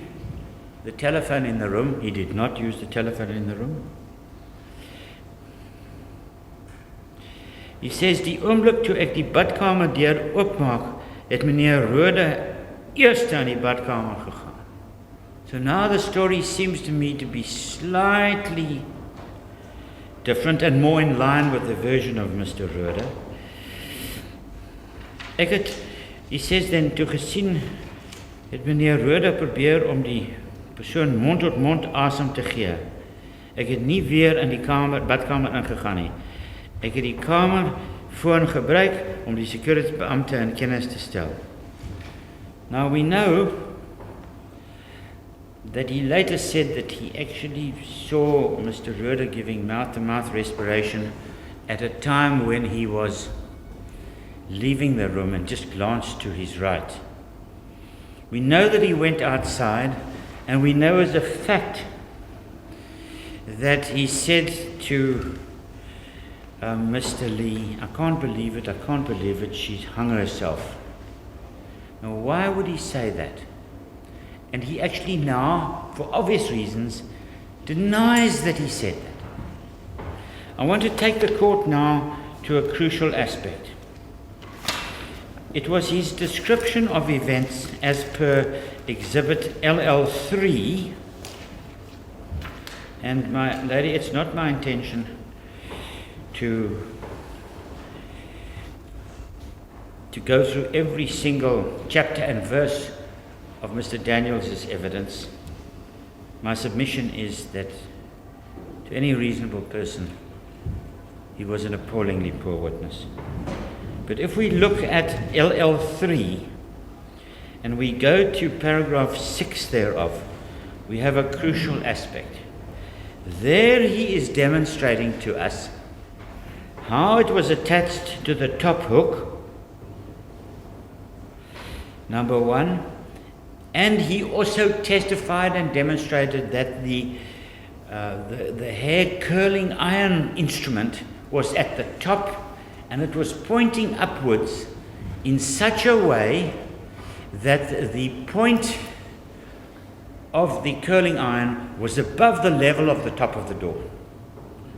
the telephone in the room. He did not use the telephone in the room. He says die oomblik toe ek die badkamer deur oopmaak, het meneer Rohde eerst aan die badkamer gegaan. So now the story seems to me to be slightly different and more in line with the version of Mr. Rohde. He says then, toe gesien, het meneer Rohde probeer om die persoon mond tot mond asem te gee. Ek het nie weer in die badkamer ingegaan nie. Ek het die kamerfoon gebruik om die securitybeampte in kennis te stel. Now we know that he later said that he actually saw Mr. Rohde giving mouth-to-mouth respiration at a time when he was leaving the room and just glanced to his right. We know that he went outside, and we know as a fact that he said to Mr. Lee, I can't believe it, she's hung herself. Now, why would he say that? And he actually now, for obvious reasons, denies that he said that. I want to take the court now to a crucial aspect. It was his description of events as per Exhibit LL3. And my lady, it's not my intention to go through every single chapter and verse of Mr. Daniels' evidence. My submission is that to any reasonable person, he was an appallingly poor witness. But if we look at LL3 and we go to paragraph 6 thereof, we have a crucial aspect. There he is demonstrating to us how it was attached to the top hook, number one, and he also testified and demonstrated that the hair curling iron instrument was at the top and it was pointing upwards in such a way that the point of the curling iron was above the level of the top of the door.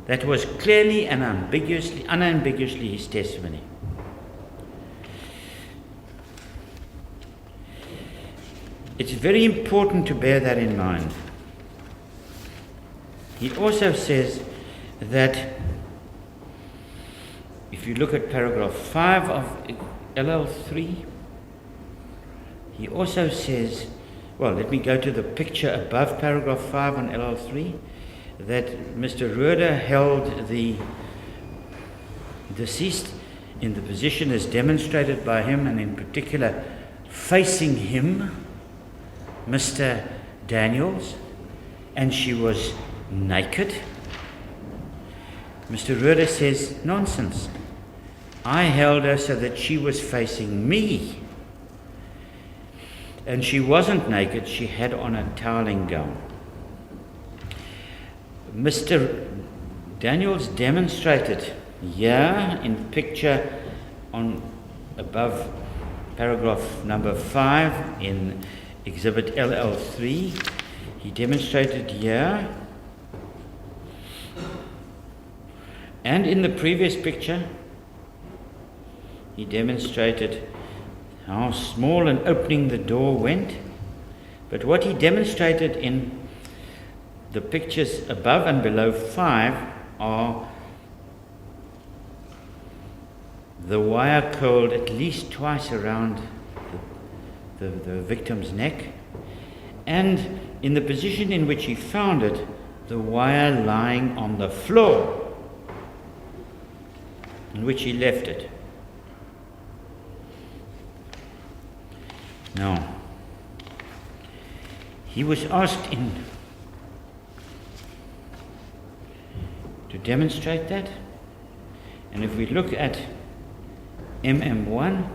That was clearly and unambiguously his testimony. It's very important to bear that in mind. He also says that if you look at paragraph 5 of LL3, he also says, well, let me go to the picture above paragraph 5 on LL3, that Mr. Rohde held the deceased in the position as demonstrated by him, and in particular facing him, Mr. Daniels, and she was naked. Mr. Rohde says, nonsense. I held her so that she was facing me. And she wasn't naked, she had on a toweling gown. Mr. Daniels demonstrated here in picture on above paragraph number 5 in Exhibit LL3. He demonstrated here and in the previous picture he demonstrated how small an opening the door went. But what he demonstrated in the pictures above and below 5 are the wire curled at least twice around the victim's neck, and in the position in which he found it, the wire lying on the floor in which he left it. Now, he was asked to demonstrate that, and if we look at MM1,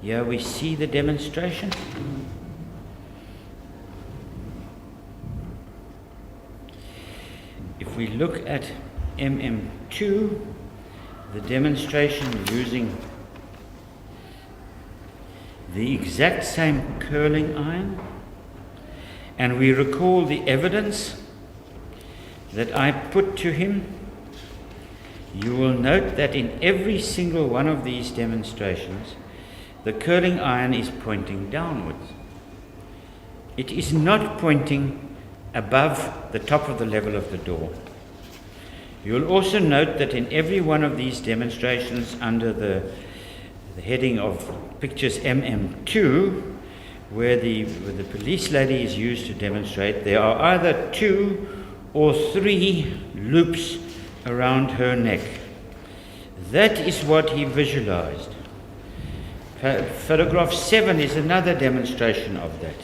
here we see the demonstration. If we look at MM2, the demonstration using the exact same curling iron, and we recall the evidence that I put to him, you will note that in every single one of these demonstrations, the curling iron is pointing downwards. It is not pointing above the top of the level of the door. You will also note that in every one of these demonstrations under the heading of pictures MM2, where the police lady is used to demonstrate, there are either 2 or 3 loops around her neck. That is what he visualized. Photograph 7 is another demonstration of that.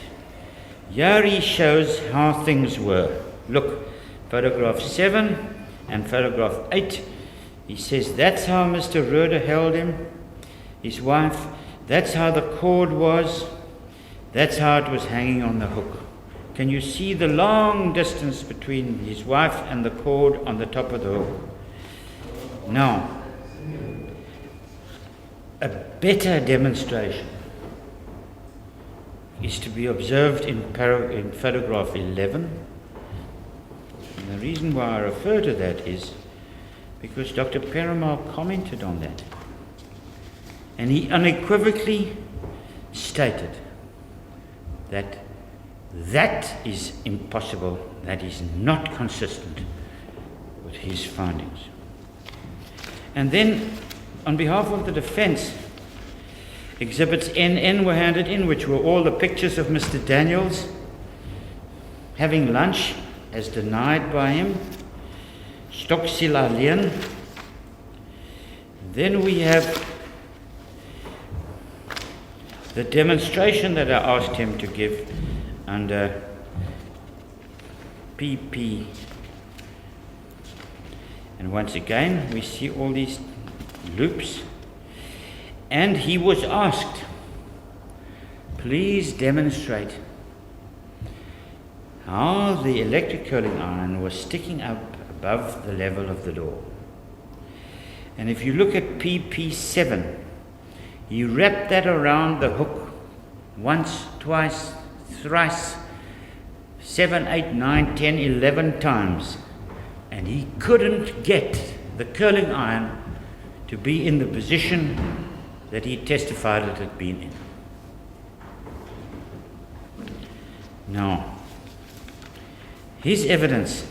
Here he shows how things were. Look, photograph 7 and photograph 8. He says that's how Mr. Rohde held him, his wife. That's how the cord was. That's how it was hanging on the hook. Can you see the long distance between his wife and the cord on the top of the hook? Now, a better demonstration is to be observed in photograph 11. And the reason why I refer to that is because Dr. Perumal commented on that. And he unequivocally stated that that is impossible, that is not consistent with his findings. And then, on behalf of the defense, exhibits NN were handed in, which were all the pictures of Mr. Daniels having lunch, as denied by him. Stocksilalian. Then we have the demonstration that I asked him to give under PP. And once again, we see all these loops. And he was asked, please demonstrate how the electric curling iron was sticking up above the level of the door. And if you look at PP7, he wrapped that around the hook once, twice, thrice, 7, 8, 9, 10, 11 times. And he couldn't get the curling iron to be in the position that he testified it had been in. Now, his evidence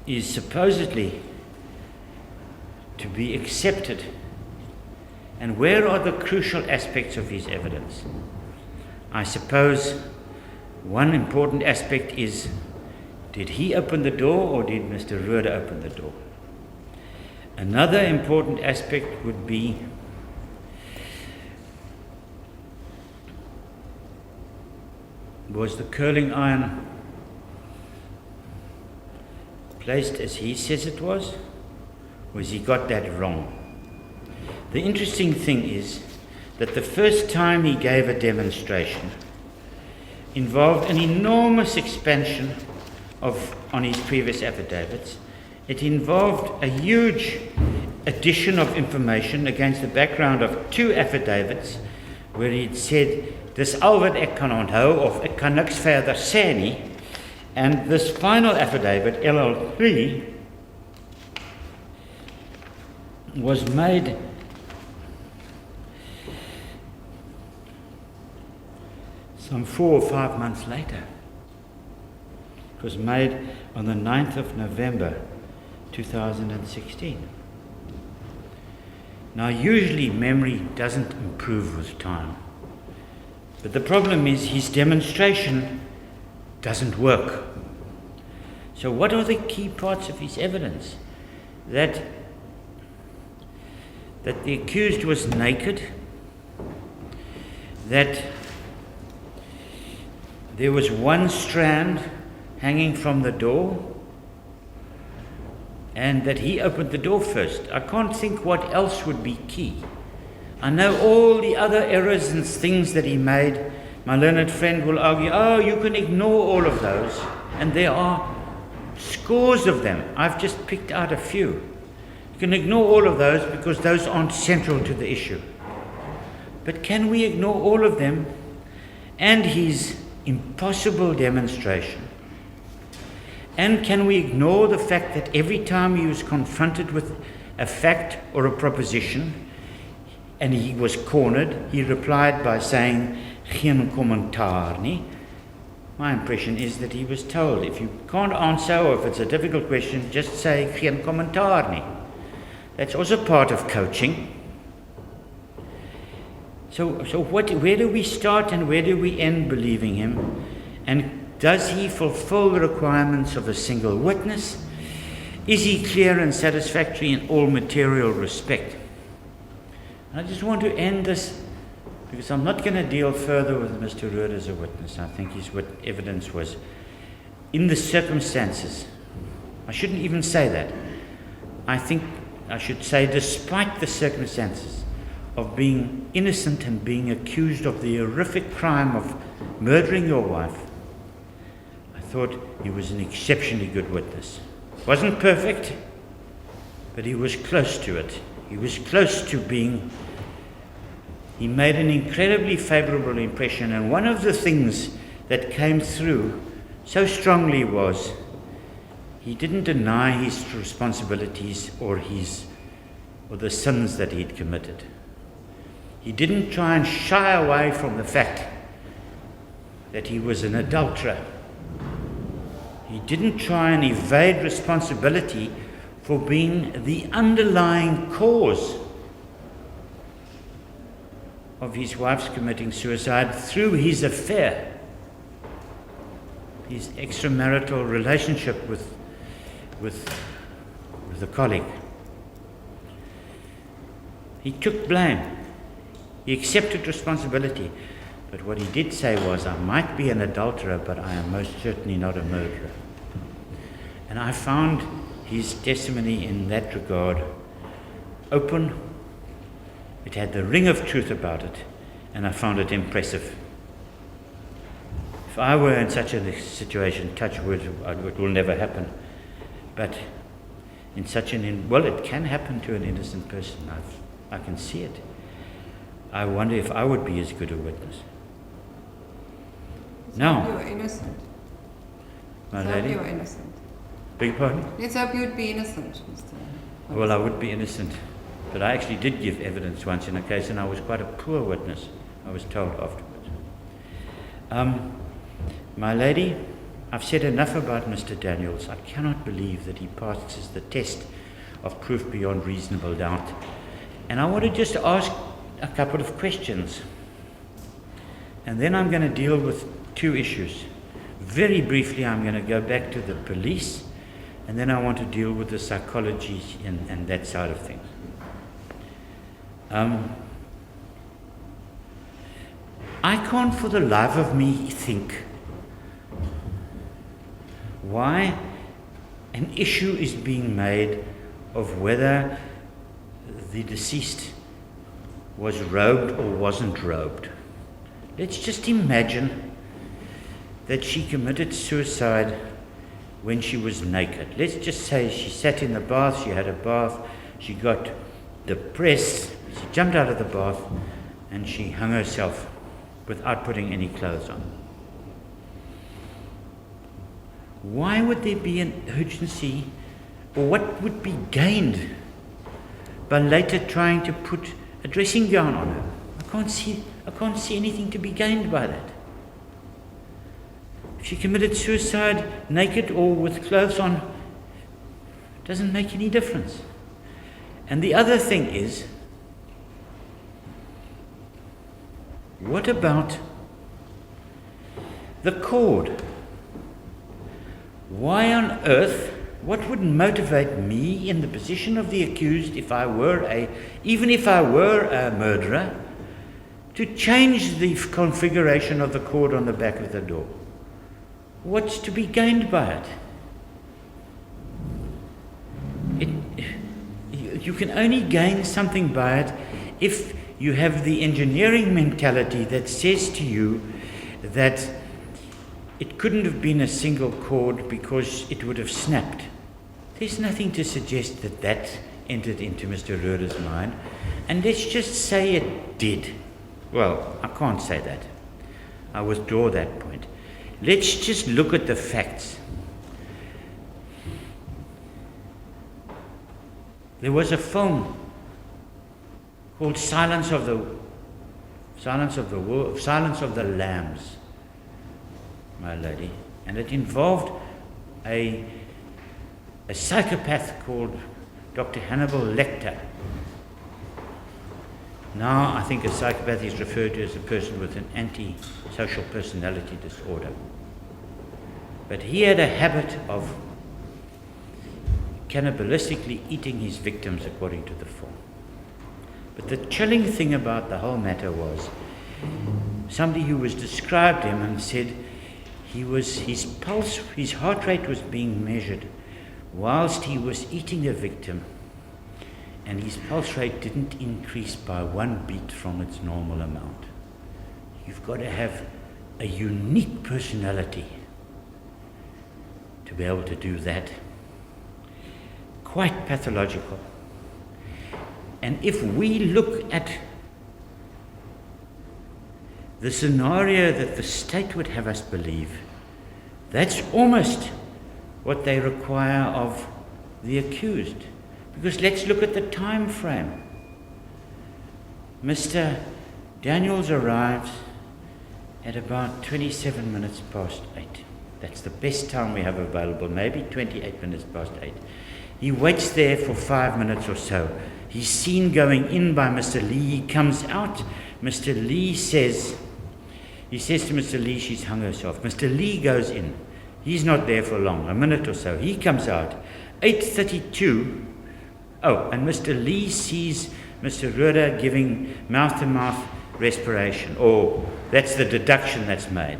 is supposedly to be accepted. And where are the crucial aspects of his evidence? I suppose one important aspect is, did he open the door or did Mr. Rohde open the door? Another important aspect would be was the curling iron placed as he says it was? Or has he got that wrong? The interesting thing is that the first time he gave a demonstration involved an enormous expansion on his previous affidavits. It involved a huge addition of information against the background of 2 affidavits where he'd said, dis al wat ek kan onthou of ek kan niks verder sê nie. And this final affidavit, LL3, was made some 4 or 5 months later. It was made on the 9th of November 2016. Now, usually memory doesn't improve with time. But the problem is his demonstration doesn't work. So what are the key parts of his evidence? That the accused was naked, that there was one strand hanging from the door, and that he opened the door first. I can't think what else would be key. I know all the other errors and things that he made. My learned friend will argue, oh, you can ignore all of those. And there are scores of them. I've just picked out a few. You can ignore all of those because those aren't central to the issue. But can we ignore all of them and his impossible demonstration? And can we ignore the fact that every time he was confronted with a fact or a proposition and he was cornered, he replied by saying, geen commentaar nie. My impression is that he was told, if you can't answer or if it's a difficult question, just say geen commentaar nie. That's also part of coaching. So where do we start and where do we end believing him? And does he fulfill the requirements of a single witness? Is he clear and satisfactory in all material respect? I just want to end this because I'm not going to deal further with Mr. Rohde as a witness. I think his evidence was, in the circumstances, I shouldn't even say that. I think I should say, despite the circumstances of being innocent and being accused of the horrific crime of murdering your wife, I thought he was an exceptionally good witness. Wasn't perfect, but he was close to it. He was close to being, he made an incredibly favorable impression, and one of the things that came through so strongly was he didn't deny his responsibilities or the sins that he'd committed. He didn't try and shy away from the fact that he was an adulterer. He didn't try and evade responsibility for being the underlying cause of his wife's committing suicide through his affair, his extramarital relationship with a colleague. He took blame. He accepted responsibility. But what he did say was, I might be an adulterer, but I am most certainly not a murderer. And I found his testimony in that regard open. It had the ring of truth about it, and I found it impressive. If I were in such a situation, touch wood, it will never happen. But in such it can happen to an innocent person. I can see it. I wonder if I would be as good a witness. No. You were innocent. My Let's lady? hope you were innocent. Beg your pardon? Let's hope you would be innocent, Mr. Well, I would be innocent. But I actually did give evidence once in a case, and I was quite a poor witness, I was told afterwards. My lady, I've said enough about Mr. Daniels. I cannot believe that he passes the test of proof beyond reasonable doubt. And I want to just ask a couple of questions. And then I'm going to deal with two issues. Very briefly, I'm going to go back to the police, and then I want to deal with the psychology and that side of things. I can't for the life of me think why an issue is being made of whether the deceased was robed or wasn't robed. Let's just imagine that she committed suicide when she was naked. Let's just say she sat in the bath, she had a bath, she got depressed, she jumped out of the bath, and she hung herself without putting any clothes on. Why would there be an urgency, or what would be gained by later trying to put a dressing gown on her? I can't see anything to be gained by that. If she committed suicide naked or with clothes on, it doesn't make any difference. And the other thing is, what about the cord? Why on earth, what would motivate me in the position of the accused, even if I were a murderer, to change the configuration of the cord on the back of the door? What's to be gained by it? You can only gain something by it if you have the engineering mentality that says to you that it couldn't have been a single cord because it would have snapped. There's nothing to suggest that that entered into Mr. Rohde's mind. And let's just say it did. Well, I can't say that. I withdraw that point. Let's just look at the facts. There was a film called Silence of the Lambs, my lady, and it involved a psychopath called Dr. Hannibal Lecter. Now I think a psychopath is referred to as a person with an antisocial personality disorder. But he had a habit of cannibalistically eating his victims, according to the film. But the chilling thing about the whole matter was somebody who was described him and said his pulse, his heart rate was being measured whilst he was eating the victim, and his pulse rate didn't increase by 1 beat from its normal amount. You've got to have a unique personality to be able to do that. Quite pathological. And if we look at the scenario that the state would have us believe, that's almost what they require of the accused. Because let's look at the time frame. Mr. Daniels arrives at about 27 minutes past 8. That's the best time we have available, maybe 28 minutes past 8. He waits there for 5 minutes or so. He's seen going in by Mr. Lee. He comes out. Mr. Lee says to Mr. Lee, she's hung herself. Mr. Lee goes in. He's not there for long, a minute or so. He comes out. 8:32. Oh, and Mr. Lee sees Mr. Rohde giving mouth-to-mouth respiration. Or that's the deduction that's made.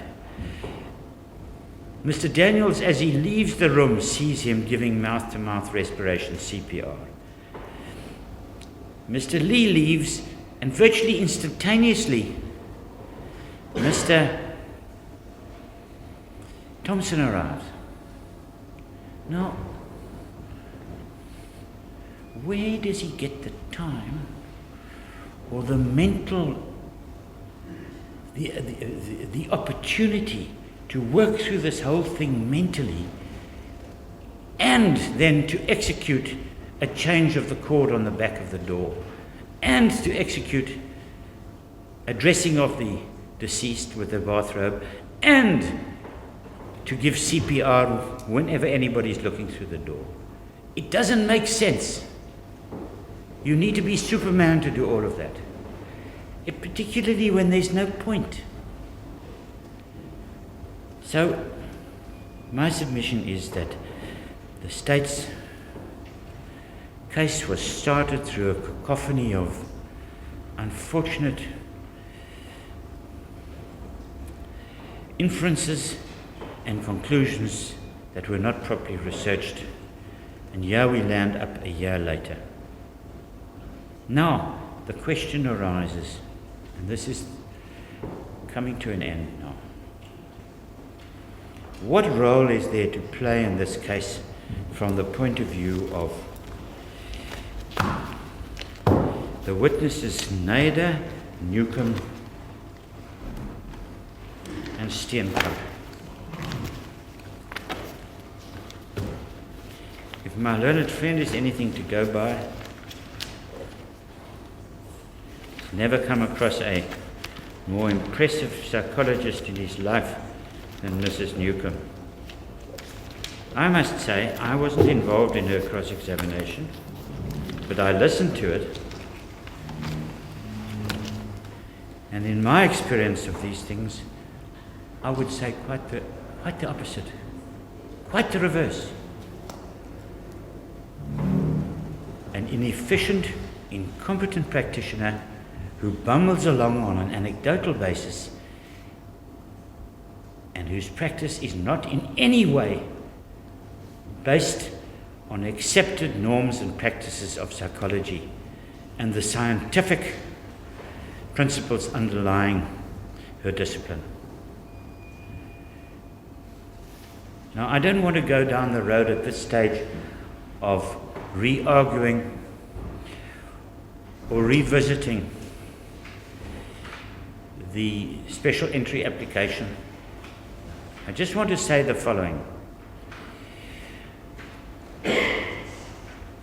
Mr. Daniels, as he leaves the room, sees him giving mouth-to-mouth respiration, CPR. Mr. Lee leaves, and virtually instantaneously, Mr. Thompson arrives. Now, where does he get the time or the mental, the opportunity to work through this whole thing mentally and then to execute a change of the cord on the back of the door and to execute a dressing of the deceased with a bathrobe and to give CPR whenever anybody's looking through the door? It doesn't make sense. You need to be Superman to do all of that, particularly when there's no point. So, my submission is that the state's case was started through a cacophony of unfortunate inferences and conclusions that were not properly researched, and here we land up a year later. Now, the question arises, and this is coming to an end now. What role is there to play in this case from the point of view of the witnesses Nader, Newcomb, and Steenkamp? If my learned friend is anything to go by, he's never come across a more impressive psychologist in his life than Mrs. Newcomb. I must say, I wasn't involved in her cross-examination, but I listened to it. And in my experience of these things, I would say quite the opposite, quite the reverse. An inefficient, incompetent practitioner who bumbles along on an anecdotal basis and whose practice is not in any way based on accepted norms and practices of psychology and the scientific principles underlying her discipline. Now, I don't want to go down the road at this stage of re-arguing or revisiting the special entry application. I just want to say the following.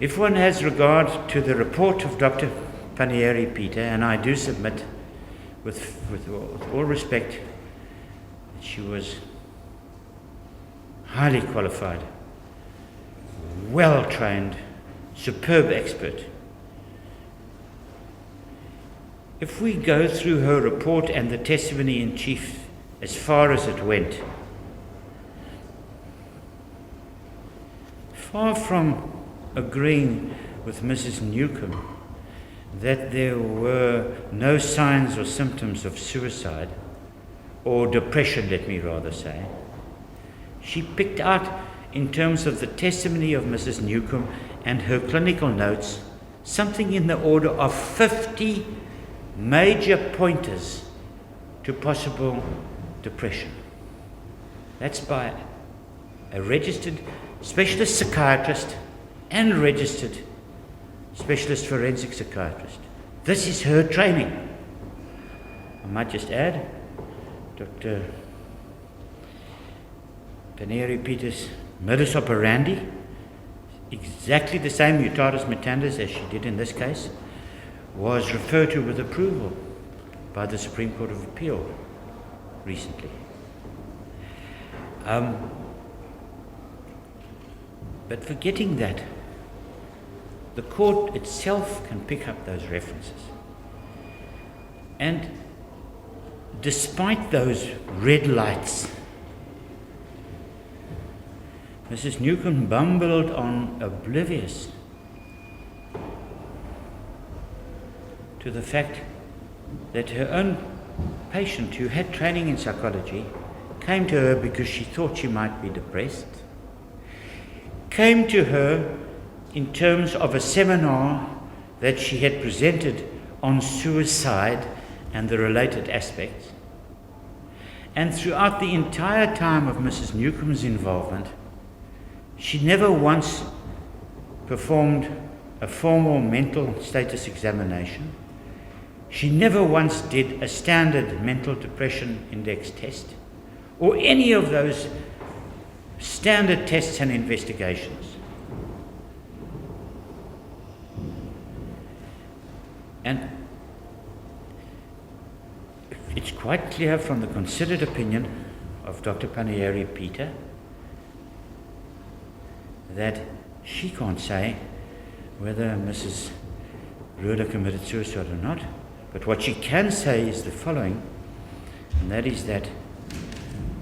If one has regard to the report of Dr. Panieri Peter, and I do submit with all respect that she was highly qualified, well-trained, superb expert. If we go through her report and the testimony in chief as far as it went, far from agreeing with Mrs. Newcomb that there were no signs or symptoms of suicide, or depression, let me rather say, she picked out, in terms of the testimony of Mrs. Newcomb and her clinical notes, something in the order of 50 major pointers to possible depression. That's by a registered specialist psychiatrist and registered specialist forensic psychiatrist. This is her training. I might just add, Dr. Paneri Peters' modus operandi, exactly the same mutatis mutandis as she did in this case, was referred to with approval by the Supreme Court of Appeal recently. But forgetting that, the court itself can pick up those references. And despite those red lights, Mrs. Newcomb bumbled on, oblivious to the fact that her own patient, who had training in psychology, came to her because she thought she might be depressed, came to her in terms of a seminar that she had presented on suicide and the related aspects. And throughout the entire time of Mrs. Newcomb's involvement, she never once performed a formal mental status examination. She never once did a standard mental depression index test or any of those standard tests and investigations. And it's quite clear from the considered opinion of Dr. Paneri Peter that she can't say whether Mrs. Rohde committed suicide or not, but what she can say is the following, and that is that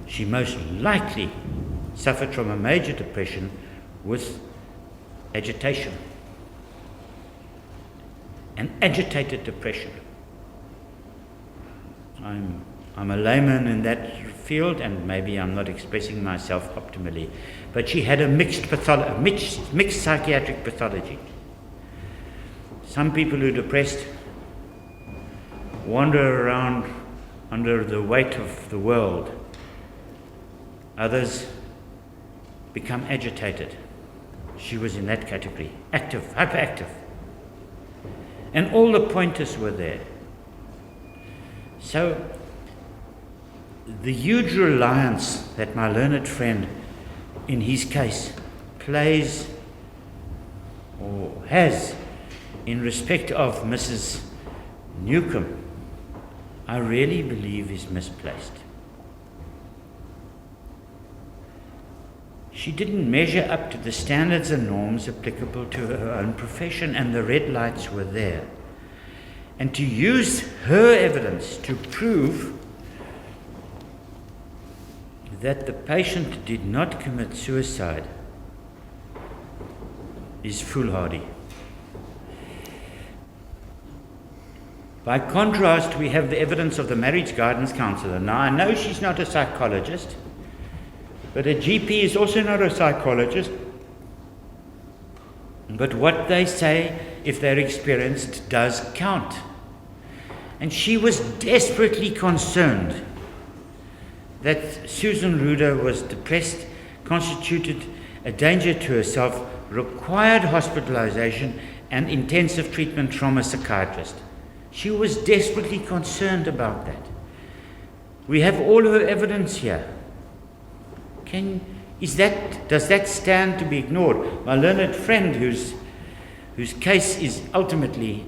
she most likely suffered from a major depression with agitation, an agitated depression. I'm a layman in that field, and maybe I'm not expressing myself optimally, but she had a mixed psychiatric pathology. Some people who are depressed wander around under the weight of the world. Others become agitated. She was in that category, active, hyperactive. And all the pointers were there. So, the huge reliance that my learned friend, in his case, plays or has in respect of Mrs. Newcomb, I really believe is misplaced. She didn't measure up to the standards and norms applicable to her own profession, and the red lights were there. And to use her evidence to prove that the patient did not commit suicide is foolhardy. By contrast, we have the evidence of the marriage guidance counsellor. Now, I know she's not a psychologist, but a GP is also not a psychologist. But what they say, if they're experienced, does count. And she was desperately concerned that Susan Rohde was depressed, constituted a danger to herself, required hospitalization and intensive treatment from a psychiatrist. She was desperately concerned about that. We have all her evidence here. Does that stand to be ignored? My learned friend, whose case is ultimately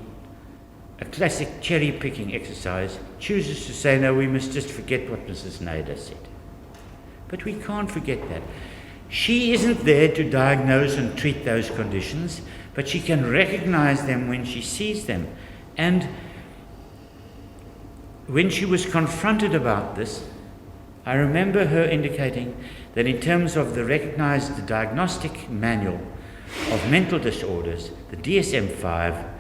a classic cherry-picking exercise, chooses to say, no, we must just forget what Mrs. Nader said. But we can't forget that. She isn't there to diagnose and treat those conditions, but she can recognize them when she sees them. And when she was confronted about this, I remember her indicating that in terms of the recognized diagnostic manual of mental disorders, the DSM-5,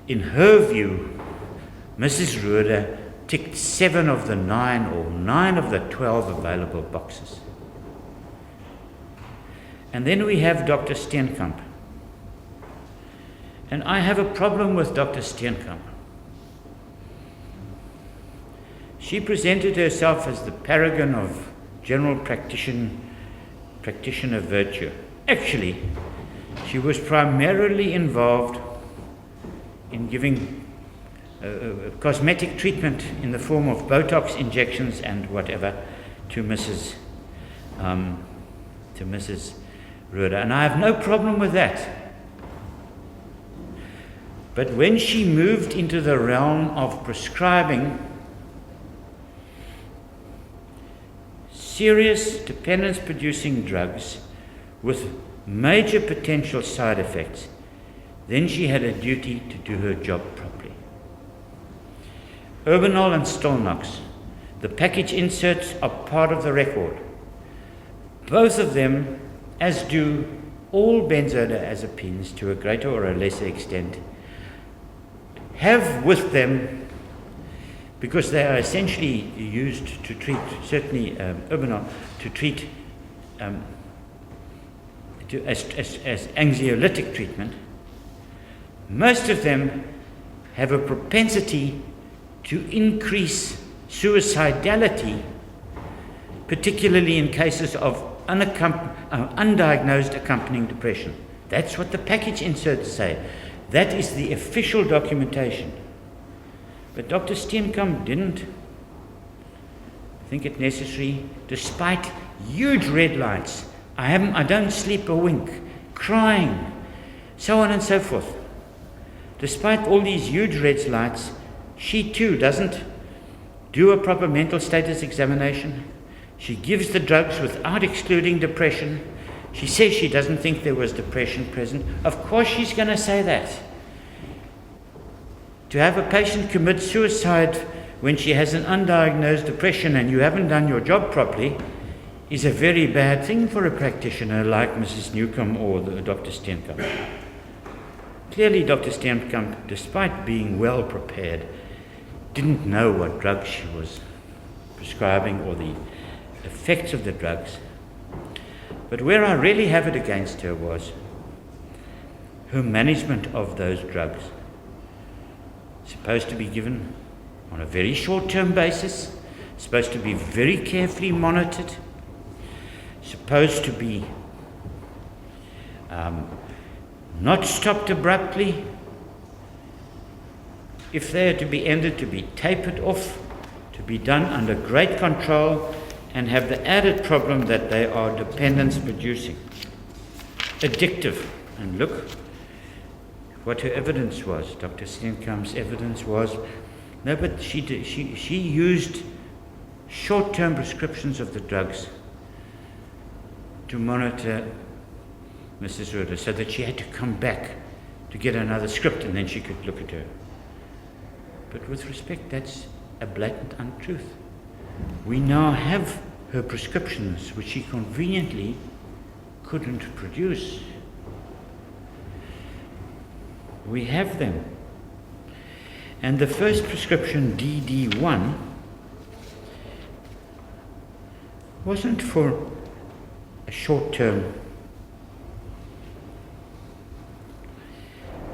in her view, Mrs. Rohde ticked 7 of the 9 or 9 of the 12 available boxes. And then we have Dr. Steenkamp. And I have a problem with Dr. Steenkamp. She presented herself as the paragon of general practitioner virtue. Actually, she was primarily involved in giving cosmetic treatment in the form of Botox injections and whatever to Mrs. Rohde. And I have no problem with that. But when she moved into the realm of prescribing serious dependence-producing drugs with major potential side effects, then she had a duty to do her job properly. Urbanol and Stolnox, the package inserts are part of the record. Both of them, as do all benzodiazepines to a greater or a lesser extent, have with them, because they are essentially used to treat, certainly Urbanol, to treat as anxiolytic treatment, most of them have a propensity to increase suicidality, particularly in cases of undiagnosed accompanying depression. That's what the package inserts say. That is the official documentation. But Dr. Steenkamp didn't think it necessary, despite huge red lights. I don't sleep a wink, crying, so on and so forth. Despite all these huge red lights, she too doesn't do a proper mental status examination. She gives the drugs without excluding depression. She says she doesn't think there was depression present. Of course she's going to say that. To have a patient commit suicide when she has an undiagnosed depression and you haven't done your job properly is a very bad thing for a practitioner like Mrs. Newcomb or Dr. Steenkamp. Clearly Dr. Steenkamp, despite being well prepared, didn't know what drugs she was prescribing or the effects of the drugs. But where I really have it against her was her management of those drugs. Supposed to be given on a very short-term basis, supposed to be very carefully monitored, supposed to be not stopped abruptly. If they are to be ended, to be tapered off, to be done under great control, and have the added problem that they are dependence producing, addictive. And look what her evidence was. Dr. Steenkamp's evidence was, no, but she used short-term prescriptions of the drugs to monitor Mrs. Rohde, so that she had to come back to get another script and then she could look at her. But with respect, that's a blatant untruth. We now have her prescriptions, which she conveniently couldn't produce. We have them. And the first prescription, DD1, wasn't for a short-term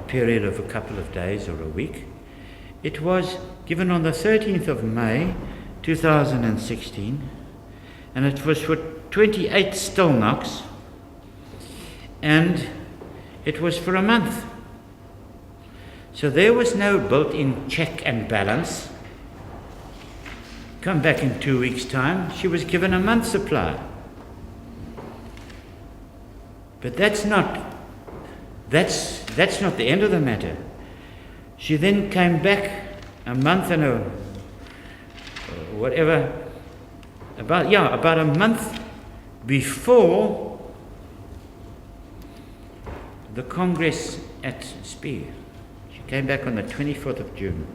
period of a couple of days or a week. It was given on the 13th of May 2016, and it was for 28 Stolnox, and it was for a month. So there was no built-in check and balance. Come back in 2 weeks' time. She was given a month's supply. But that's not the end of the matter. She then came back a month and about a month before the Congress at Spuy. She came back on the 24th of June.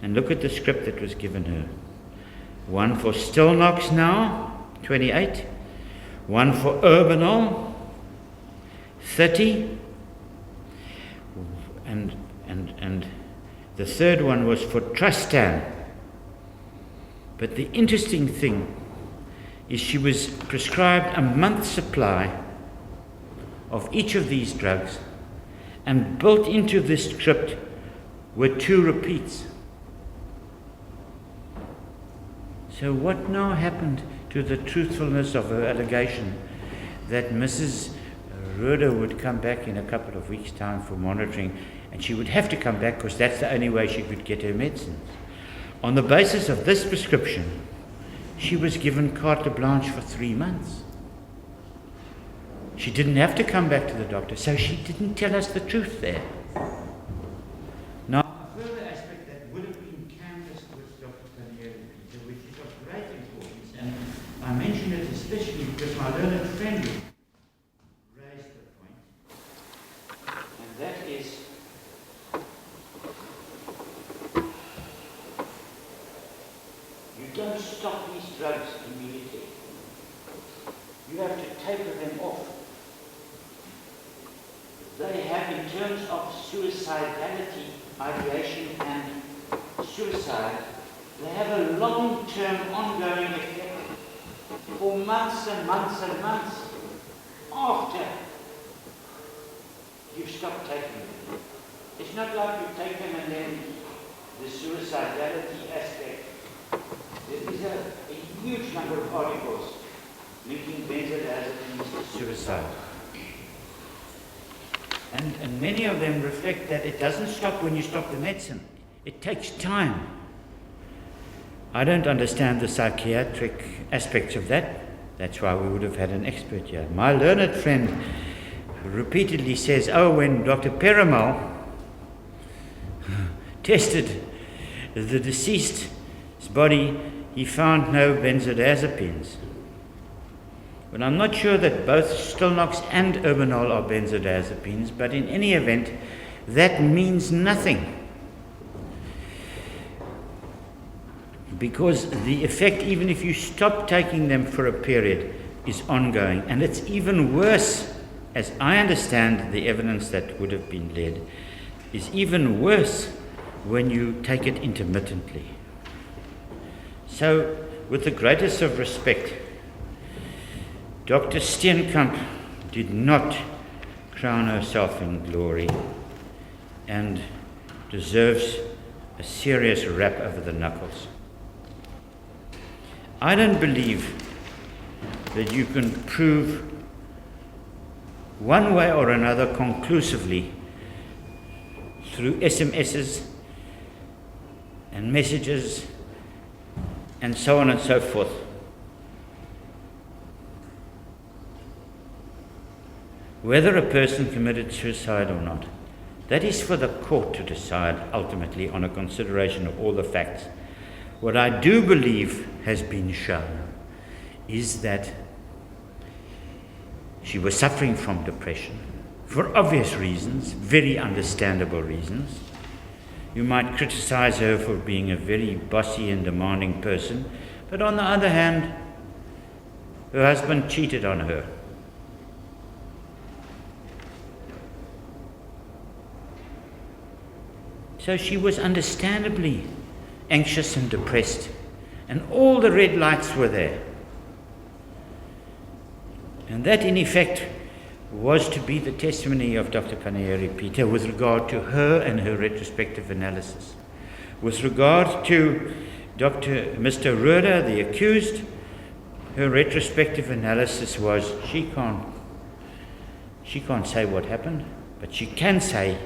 And look at the script that was given her. One for Stolnox now, 28. One for Urbanol, 30. And the third one was for Trustan. But the interesting thing is she was prescribed a month's supply of each of these drugs, and built into this script were 2 repeats. So what now happened to the truthfulness of her allegation that Mrs. Rohde would come back in a couple of weeks' time for monitoring, and she would have to come back because that's the only way she could get her medicines. On the basis of this prescription, she was given carte blanche for 3 months. She didn't have to come back to the doctor, so she didn't tell us the truth there. Now, a further aspect that would have been canvassed with Dr. Daniels, which is of great importance, and I mention it especially because my learned friend raised the point, and that is you don't stop these drugs immediately. You have to taper them off. They have, in terms of suicidality, ideation and suicide, they have a long-term ongoing effect for months and months and months after you've stopped taking them. It's not like you take them and then the suicidality aspect. There is a huge number of articles linking benzodiazepines to suicide. And many of them reflect that it doesn't stop when you stop the medicine. It takes time. I don't understand the psychiatric aspects of that. That's why we would have had an expert here. My learned friend repeatedly says, oh, when Dr. Perumal tested the deceased's body, he found no benzodiazepines. But I'm not sure that both Stilnox and Urbanol are benzodiazepines, but in any event, that means nothing. Because the effect, even if you stop taking them for a period, is ongoing. And it's even worse, as I understand the evidence that would have been led, is even worse when you take it intermittently. So, with the greatest of respect, Dr. Steenkamp did not crown herself in glory and deserves a serious rap over the knuckles. I don't believe that you can prove one way or another conclusively through SMSs and messages and so on and so forth whether a person committed suicide or not. That is for the court to decide ultimately on a consideration of all the facts. What I do believe has been shown is that she was suffering from depression for obvious reasons, very understandable reasons. You might criticize her for being a very bossy and demanding person, but on the other hand, her husband cheated on her. So she was understandably anxious and depressed, and all the red lights were there. And that, in effect, was to be the testimony of Dr. Panieri Peter with regard to her and her retrospective analysis. With regard to Mr. Rohde, the accused, her retrospective analysis was she can't say what happened, but she can say,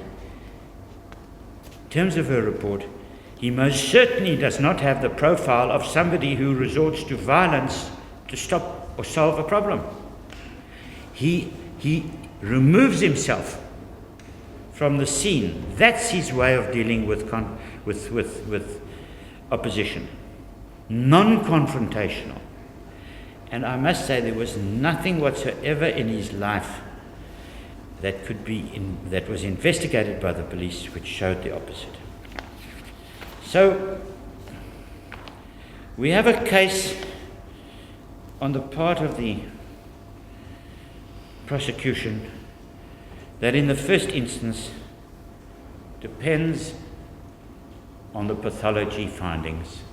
in terms of her report, he most certainly does not have the profile of somebody who resorts to violence to stop or solve a problem. He removes himself from the scene. That's his way of dealing with opposition. Non-confrontational. And I must say there was nothing whatsoever in his life that was investigated by the police which showed the opposite. So we have a case on the part of the prosecution that in the first instance depends on the pathology findings.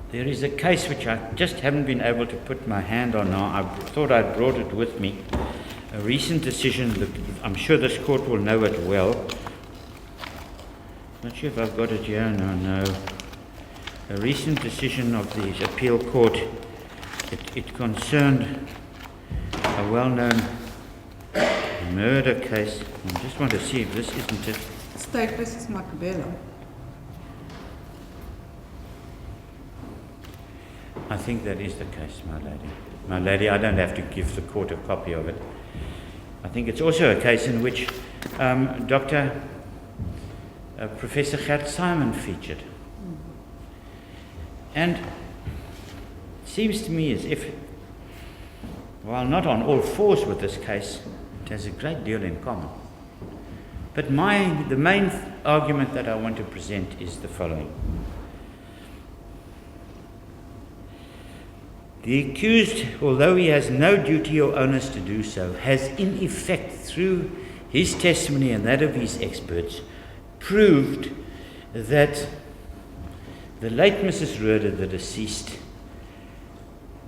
There is a case which I just haven't been able to put my hand on now. I thought I'd brought it with me. A recent decision, I'm sure this court will know it well. Not sure if I've got it here. No. A recent decision of the appeal court. It concerned a well-known murder case. I just want to see if this isn't it. State versus Macabella. I think that is the case, my lady. My lady, I don't have to give the court a copy of it. I think it's also a case in which Professor Gert Simon featured. And it seems to me as if, while not on all fours with this case, it has a great deal in common. But the main argument that I want to present is the following. The accused, although he has no duty or onus to do so, has in effect, through his testimony and that of his experts, proved that the late Mrs. Rohde, the deceased,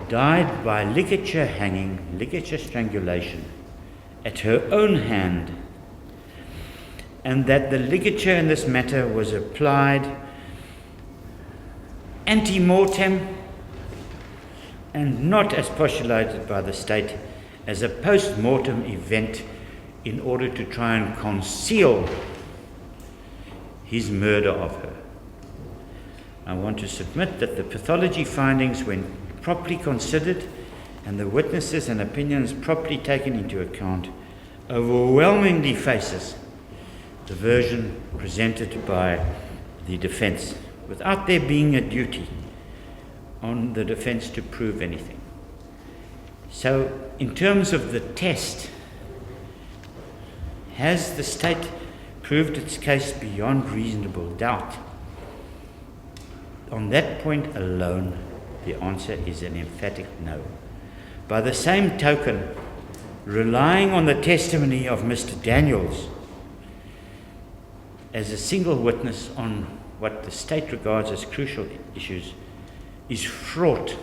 died by ligature hanging, ligature strangulation, at her own hand, and that the ligature in this matter was applied ante-mortem and not as postulated by the state as a post-mortem event in order to try and conceal his murder of her. I want to submit that the pathology findings, when properly considered and the witnesses and opinions properly taken into account, overwhelmingly faces the version presented by the defense, without there being a duty on the defense to prove anything. So, in terms of the test, has the state proved its case beyond reasonable doubt? On that point alone, the answer is an emphatic no. By the same token, relying on the testimony of Mr. Daniels as a single witness on what the state regards as crucial issues is fraught.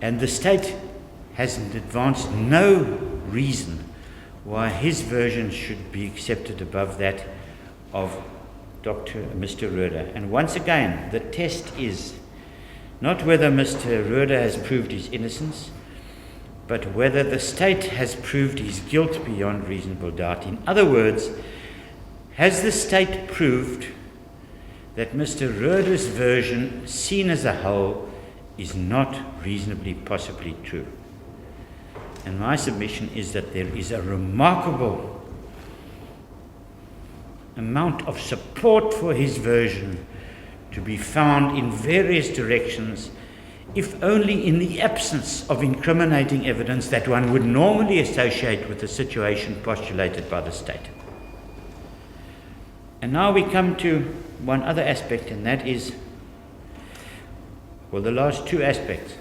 And the state has advanced no reason why his version should be accepted above that of Mr. Rohde. And once again, the test is not whether Mr. Rohde has proved his innocence, but whether the state has proved his guilt beyond reasonable doubt. In other words, has the state proved that Mr. Rohde's version, seen as a whole, is not reasonably possibly true? And my submission is that there is a remarkable amount of support for his version to be found in various directions, if only in the absence of incriminating evidence that one would normally associate with the situation postulated by the state. And now we come to one other aspect, and that is, well, the last two aspects.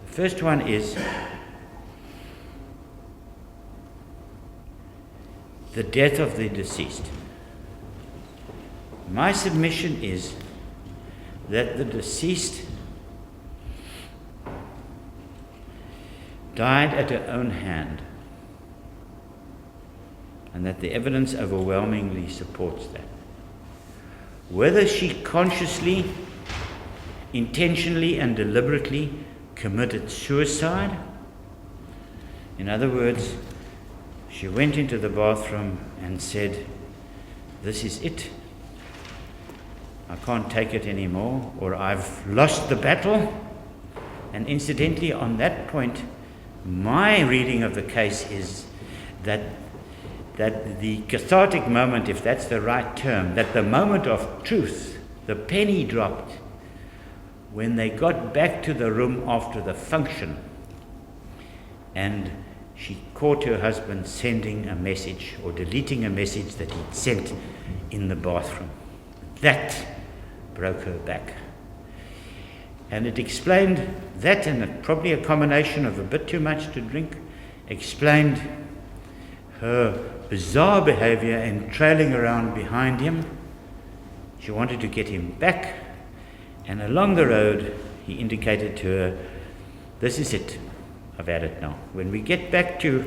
The first one is the death of the deceased. My submission is that the deceased died at her own hand, and that the evidence overwhelmingly supports that. Whether she consciously, intentionally and deliberately committed suicide, in other words, she went into the bathroom and said, "This is it. I can't take it anymore," or "I've lost the battle." And incidentally, on that point, my reading of the case is that the cathartic moment, if that's the right term, that the moment of truth, the penny dropped, when they got back to the room after the function, and she caught her husband sending a message or deleting a message that he'd sent in the bathroom. That broke her back. And it explained that, and probably a combination of a bit too much to drink, explained her bizarre behavior in trailing around behind him. She wanted to get him back, and along the road he indicated to her, "This is it. I've had it now. When we get back to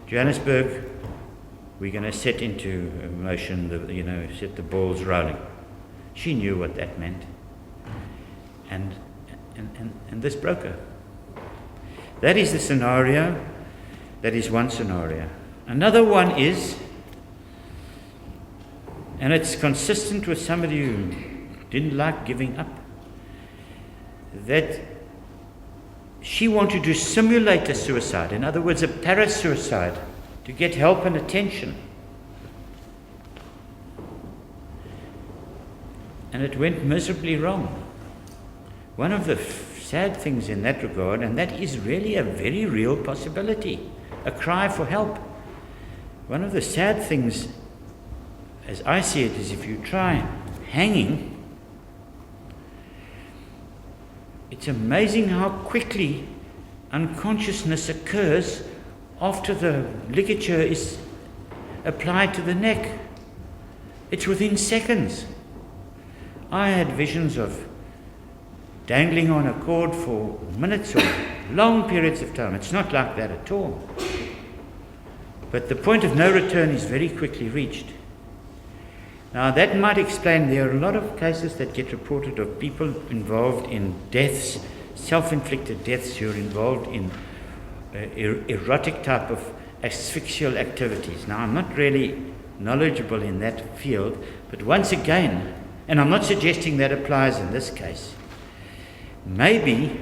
Johannesburg, we're going to set into motion, set the balls rolling." She knew what that meant. And this broke her. That is the scenario. That is one scenario. Another one is, and it's consistent with somebody who didn't like giving up, that she wanted to simulate a suicide, in other words, a parasuicide, to get help and attention. And it went miserably wrong. One of the sad things in that regard, and that is really a very real possibility, a cry for help. One of the sad things, as I see it, is if you try hanging, it's amazing how quickly unconsciousness occurs after the ligature is applied to the neck. It's within seconds. I had visions of dangling on a cord for minutes or long periods of time. It's not like that at all. But the point of no return is very quickly reached. Now that might explain, there are a lot of cases that get reported of people involved in deaths, self-inflicted deaths, who are involved in erotic type of asphyxial activities. Now I'm not really knowledgeable in that field, but once again, and I'm not suggesting that applies in this case, maybe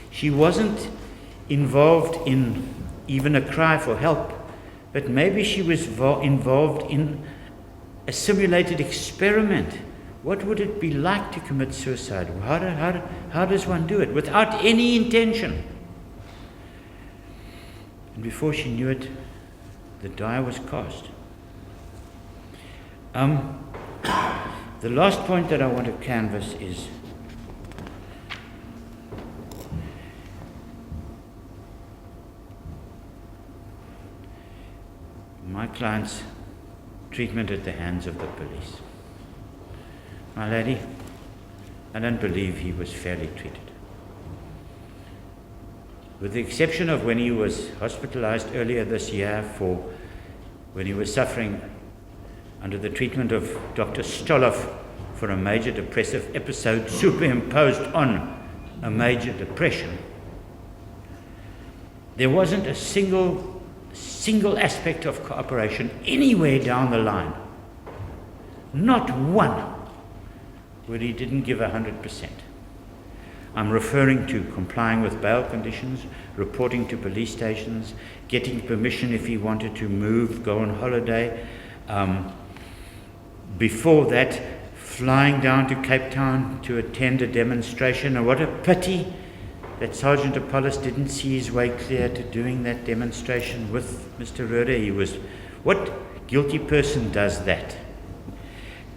she wasn't involved in even a cry for help, but maybe she was involved in a simulated experiment. What would it be like to commit suicide? How does one do it without any intention? And before she knew it, the die was cast. The last point that I want to canvass is my client's treatment at the hands of the police. My lady, I don't believe he was fairly treated. With the exception of when he was hospitalized earlier this year when he was suffering under the treatment of Dr. Stoloff for a major depressive episode superimposed on a major depression, there wasn't a single aspect of cooperation anywhere down the line. Not one where he didn't give 100%. I'm referring to complying with bail conditions, reporting to police stations, getting permission if he wanted to move, go on holiday. Before that, flying down to Cape Town to attend a demonstration. And what a pity that Sergeant Apollos didn't see his way clear to doing that demonstration with Mr. Rohde. What guilty person does that?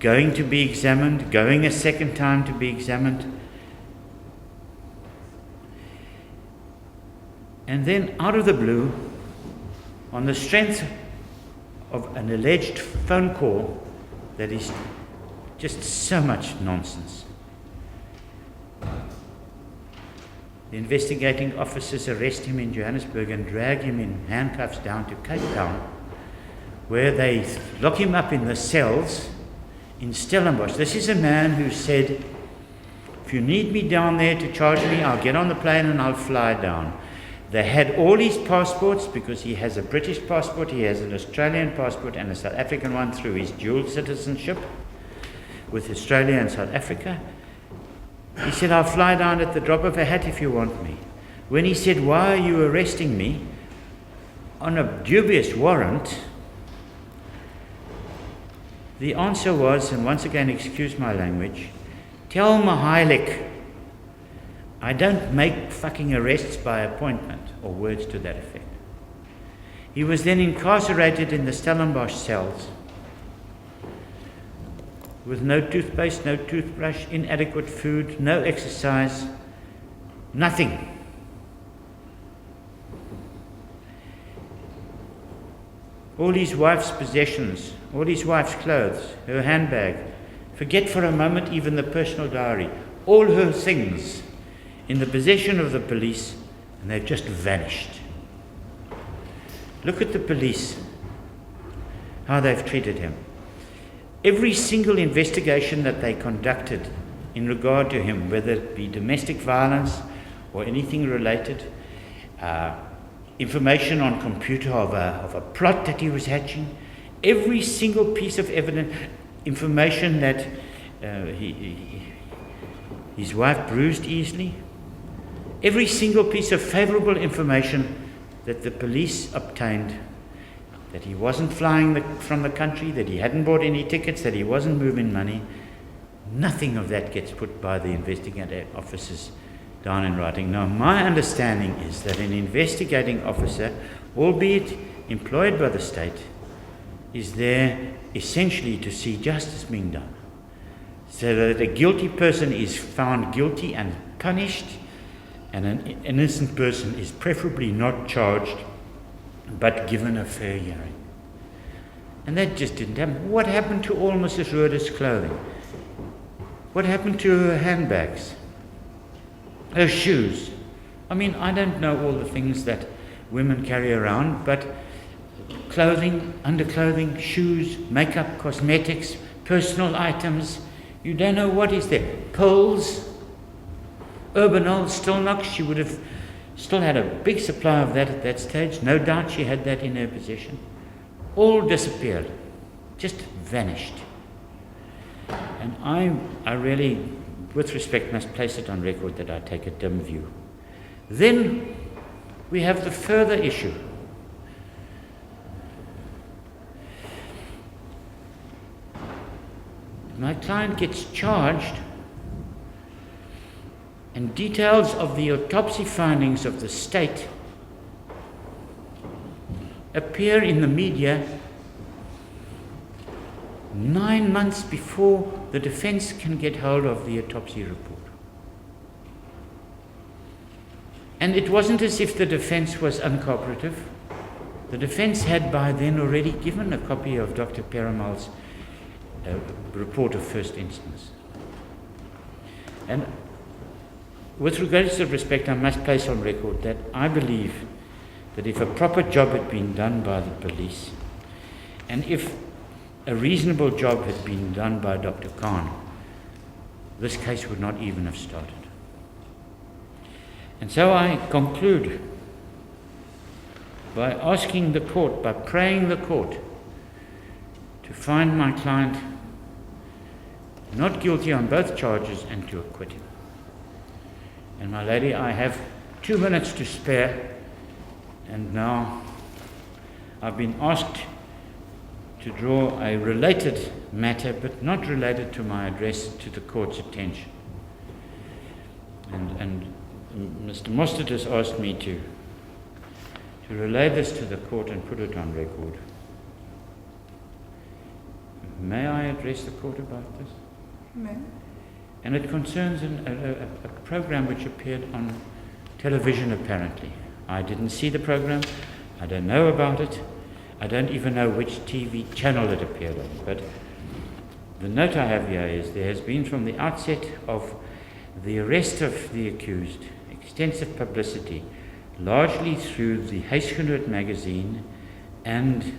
Going to be examined, going a second time to be examined, and then out of the blue, on the strength of an alleged phone call that is just so much nonsense, the investigating officers arrest him in Johannesburg and drag him in handcuffs down to Cape Town, where they lock him up in the cells in Stellenbosch. This is a man who said, if you need me down there to charge me, I'll get on the plane and I'll fly down. They had all his passports, because he has a British passport, he has an Australian passport and a South African one through his dual citizenship with Australia and South Africa. He said, I'll fly down at the drop of a hat if you want me. When he said, why are you arresting me on a dubious warrant, the answer was, and once again excuse my language, tell Mahailik, I don't make fucking arrests by appointment, or words to that effect. He was then incarcerated in the Stellenbosch cells with no toothpaste, no toothbrush, inadequate food, no exercise, nothing. All his wife's possessions, all his wife's clothes, her handbag, forget for a moment even the personal diary, all her things in the possession of the police, and they've just vanished. Look at the police, how they've treated him. Every single investigation that they conducted in regard to him, whether it be domestic violence or anything related, information on computer of a plot that he was hatching, every single piece of evidence, information that his wife bruised easily, every single piece of favorable information that the police obtained, that he wasn't flying from the country, that he hadn't bought any tickets, that he wasn't moving money, nothing of that gets put by the investigative officers down in writing. Now, my understanding is that an investigating officer, albeit employed by the state, is there essentially to see justice being done, so that a guilty person is found guilty and punished, and an innocent person is preferably not charged but given a fair hearing. And that just didn't happen. What happened to all Mrs. Rohde's clothing? What happened to her handbags? Her shoes? I mean, I don't know all the things that women carry around, but clothing, underclothing, shoes, makeup, cosmetics, personal items, you don't know what is there. Pills, Urbanol, Stilnox, she would have still had a big supply of that at that stage. No doubt she had that in her possession. All disappeared, just vanished. And I really, with respect, must place it on record that I take a dim view. Then we have the further issue. My client gets charged, and details of the autopsy findings of the state appear in the media 9 months before the defense can get hold of the autopsy report. And it wasn't as if the defense was uncooperative. The defense had by then already given a copy of Dr. Perumal's report of first instance. And with regards to respect, I must place on record that I believe that if a proper job had been done by the police, and if a reasonable job had been done by Dr. Khan, this case would not even have started. And so I conclude by asking the court, by praying the court, to find my client not guilty on both charges and to acquit him. And my lady, I have 2 minutes to spare, and now I've been asked to draw a related matter, but not related to my address, to the court's attention. And Mr. Mostert has asked me to relay this to the court and put it on record. May I address the court about this? May. And it concerns a program which appeared on television apparently. I didn't see the program, I don't know about it, I don't even know which TV channel it appeared on. But the note I have here is there has been from the outset of the arrest of the accused extensive publicity, largely through the Huisgenoot magazine and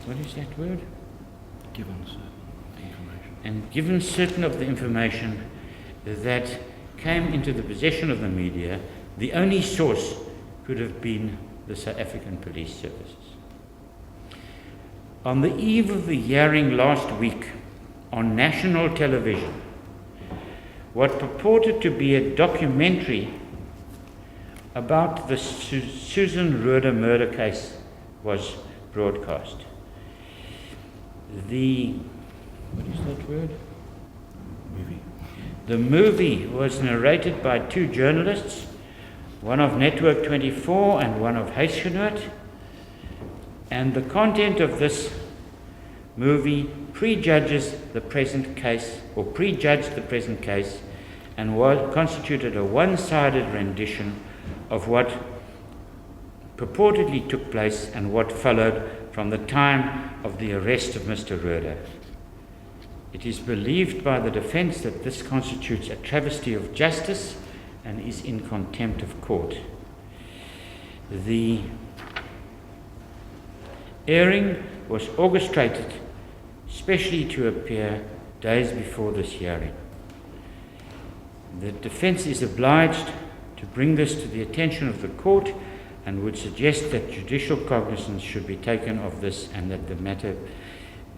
what is that word? Given certain information. And given certain of the information that came into the possession of the media, the only source could have been the South African Police Services. On the eve of the hearing last week on national television, what purported to be a documentary about the Susan Rohde murder case was broadcast. What is that word? Movie. The movie was narrated by 2 journalists, one of Network 24 and one of Huisgenoot, and the content of this movie prejudged the present case, and constituted a one-sided rendition of what purportedly took place and what followed from the time of the arrest of Mr. Rohde. It is believed by the defense that this constitutes a travesty of justice and is in contempt of court. The airing was orchestrated especially to appear days before this hearing. The defense is obliged to bring this to the attention of the court and would suggest that judicial cognizance should be taken of this and that the matter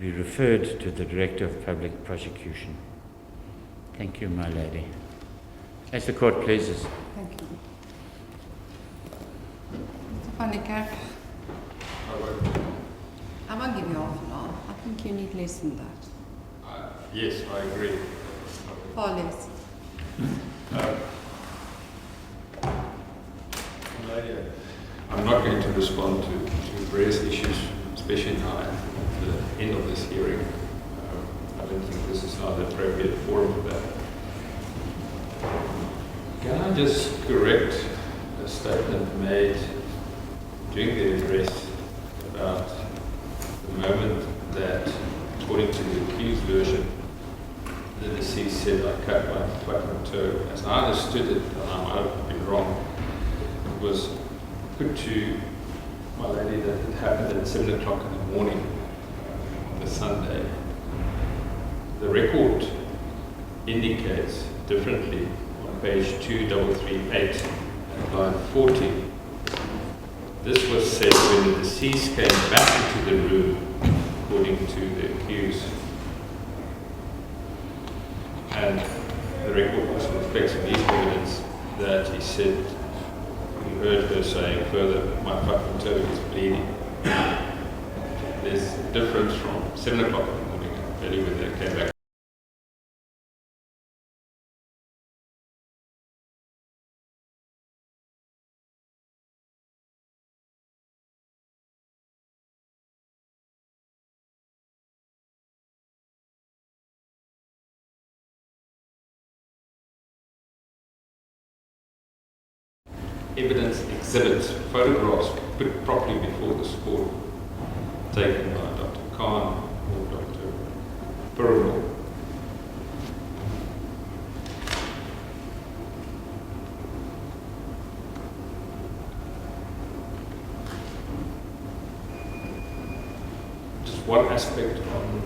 be referred to the Director of Public Prosecution. Thank you, my lady. As the court pleases. Thank you. Mr. van Niekerk, I won't give you half an hour. I think you need less than that. Yes, I agree. Far less. Lady, I'm not going to respond to various issues, especially now at the end of this hearing. I don't think this is not the appropriate forum for that. Can I just correct a statement made during the address about the moment that, according to the accused version, the deceased said, I cut my toe. As I understood it, and I might have been wrong, it was put to my lady that it happened at 7 o'clock in the morning on the Sunday. The record indicates differently on page 2338 and line 40. This was said when the deceased came back into the room, according to the accused. And the record also reflects in these evidence that he said, we heard her saying further, my fucking toe is bleeding. There's a difference from 7 o'clock in the morning, early when they came back. Evidence exhibits photographs put properly before this court, taken by Dr. Khan or Dr. Perrimal. Just one aspect on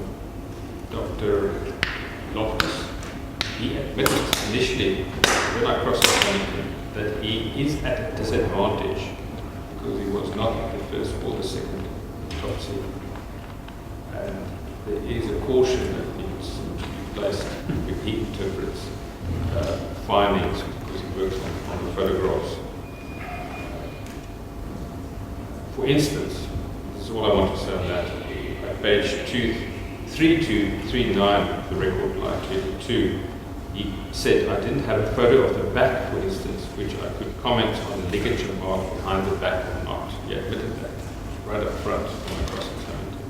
Dr. Loftus. He admitted initially, when I cross-examined him, that he is at a disadvantage because he was not at the first or the second autopsy. And there is a caution that needs to be placed when he interprets findings because he works on the photographs. For instance, this is all I want to say on that. At page 3239 of the record, line 22, he said, I didn't have a photo of the back, for instance, which I could comment on the ligature mark behind the back or not. He admitted that right up front when I cross-examined him.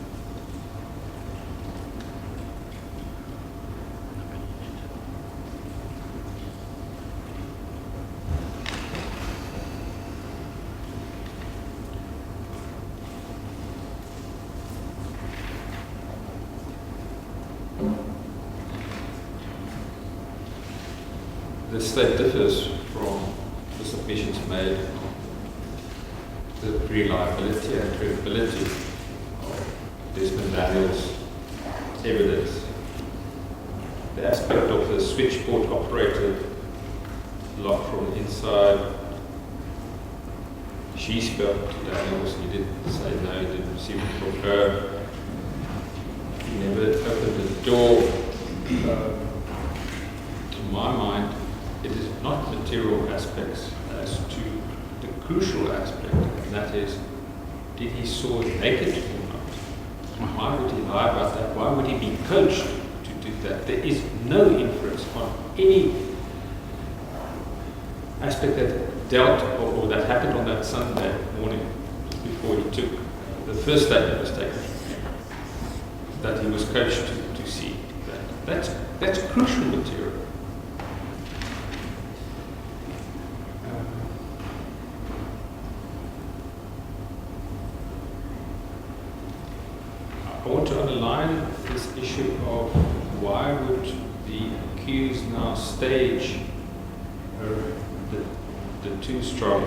The state differs from the submissions made on the reliability and credibility of Desmond Daniels' evidence. The aspect of the switchboard operated locked from the inside. She spoke to Daniels, he didn't say no, he didn't receive it from her. He never opened the door. To my mind, it is not material aspects as to the crucial aspect, and that is, did he saw it naked or not? Why would he lie about that? Why would he be coached to do that? There is no inference on any aspect that dealt or that happened on that Sunday morning before he took the first statement was taken, that he was coached to see that. That's crucial material. I want to underline this issue of why would the accused now stage the two-strong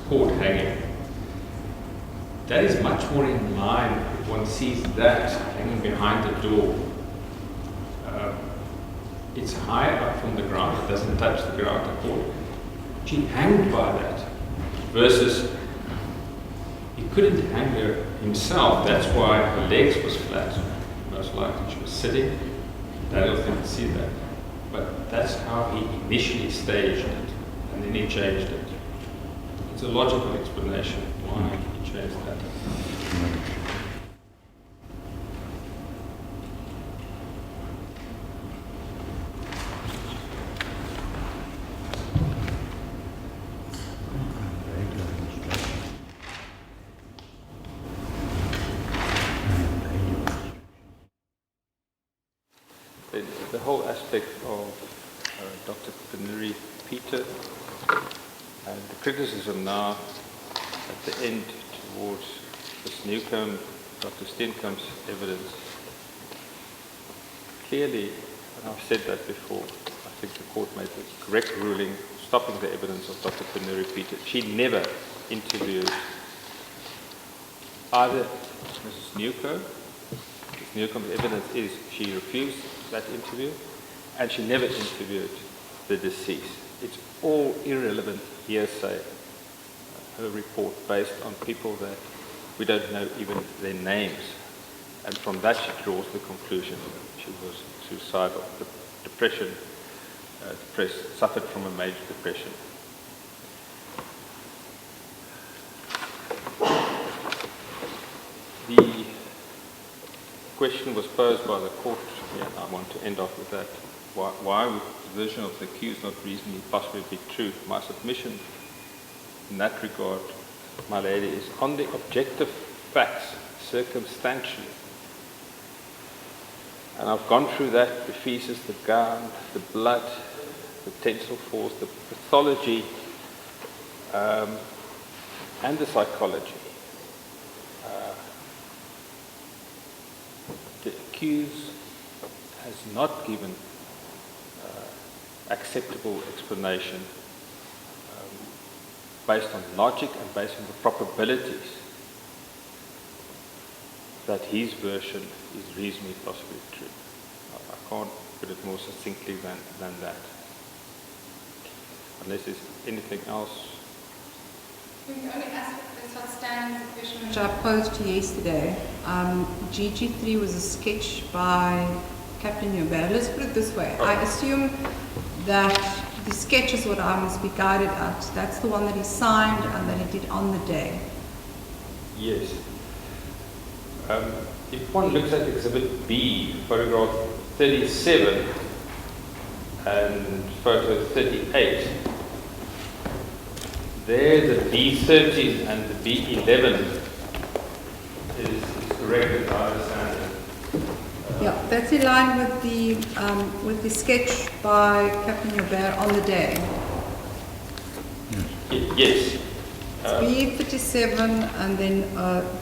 cord hanging. That is much more in line if one sees that hanging behind the door. It's high up from the ground. It doesn't touch the ground at all. She hanged by that. Versus, he couldn't hang her himself. That's why her legs was flat. Most likely she was sitting. Daniels didn't see that. But that's how he initially staged it. And then he changed it. It's a logical explanation why he changed that. The whole aspect of Dr. Penuri Peter and the criticism now at the end towards Ms. Newcomb, Dr. Steenkamp's evidence. Clearly, and I've said that before, I think the court made the correct ruling stopping the evidence of Dr. Penuri Peter. She never interviewed either Mrs. Newcomb. Ms. Newcomb's evidence is she refused that interview, and she never interviewed the deceased. It's all irrelevant hearsay, her report based on people that we don't know even their names. And from that she draws the conclusion she was suicidal, depression, suffered from a major depression. The question was posed by the court, and I want to end off with that. Why would the version of the accused not reasonably possibly be true? My submission in that regard, my lady, is on the objective facts, circumstantially. And I've gone through that, the feces, the gown, the blood, the tensile force, the pathology, and the psychology. The accused has not given acceptable explanation based on logic and based on the probabilities that his version is reasonably possibly true. I can't put it more succinctly than that. Unless there's anything else. The only aspect that's outstanding is the question which I posed to you yesterday. GG3 was a sketch by Captain Yobel. Let's put it this way. I assume that the sketch is what I must be guided at. That's the one that he signed and that he did on the day. Yes. If one looks at Exhibit B, photograph 37 and photo 38, there the B13 and the B11 is correct as I understand it. Yeah, that's in line with the sketch by Captain Yobel on the day. Yes. B37 and then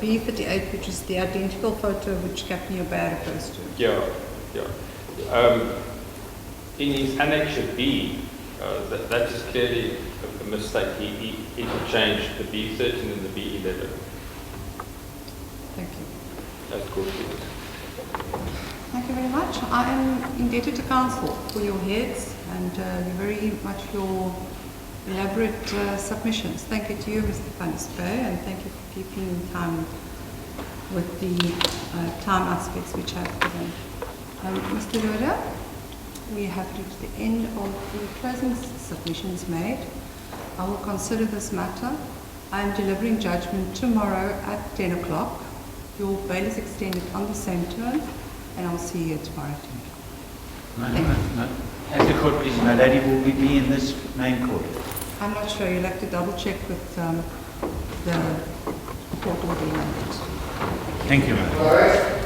B38, which is the identical photo which Captain Yobel refers to. Yeah. In his Annexure B, that is clearly a mistake. He interchanged the B13 and the B11. Thank you. That's good. Thank you very much. I am indebted to counsel for your heads and very much your elaborate submissions. Thank you to you, Mr. van Spuy, and thank you for keeping time with the time aspects which I've given. Mr. Rohde, we have reached the end of the closing submissions made. I will consider this matter. I am delivering judgment tomorrow at 10 o'clock. Your bail is extended on the same term, and I'll see you tomorrow at 10 o'clock. No. As the court please, my lady, will we be in this main court? I'm not sure. You'll have to double check with the court order. Thank you, madam.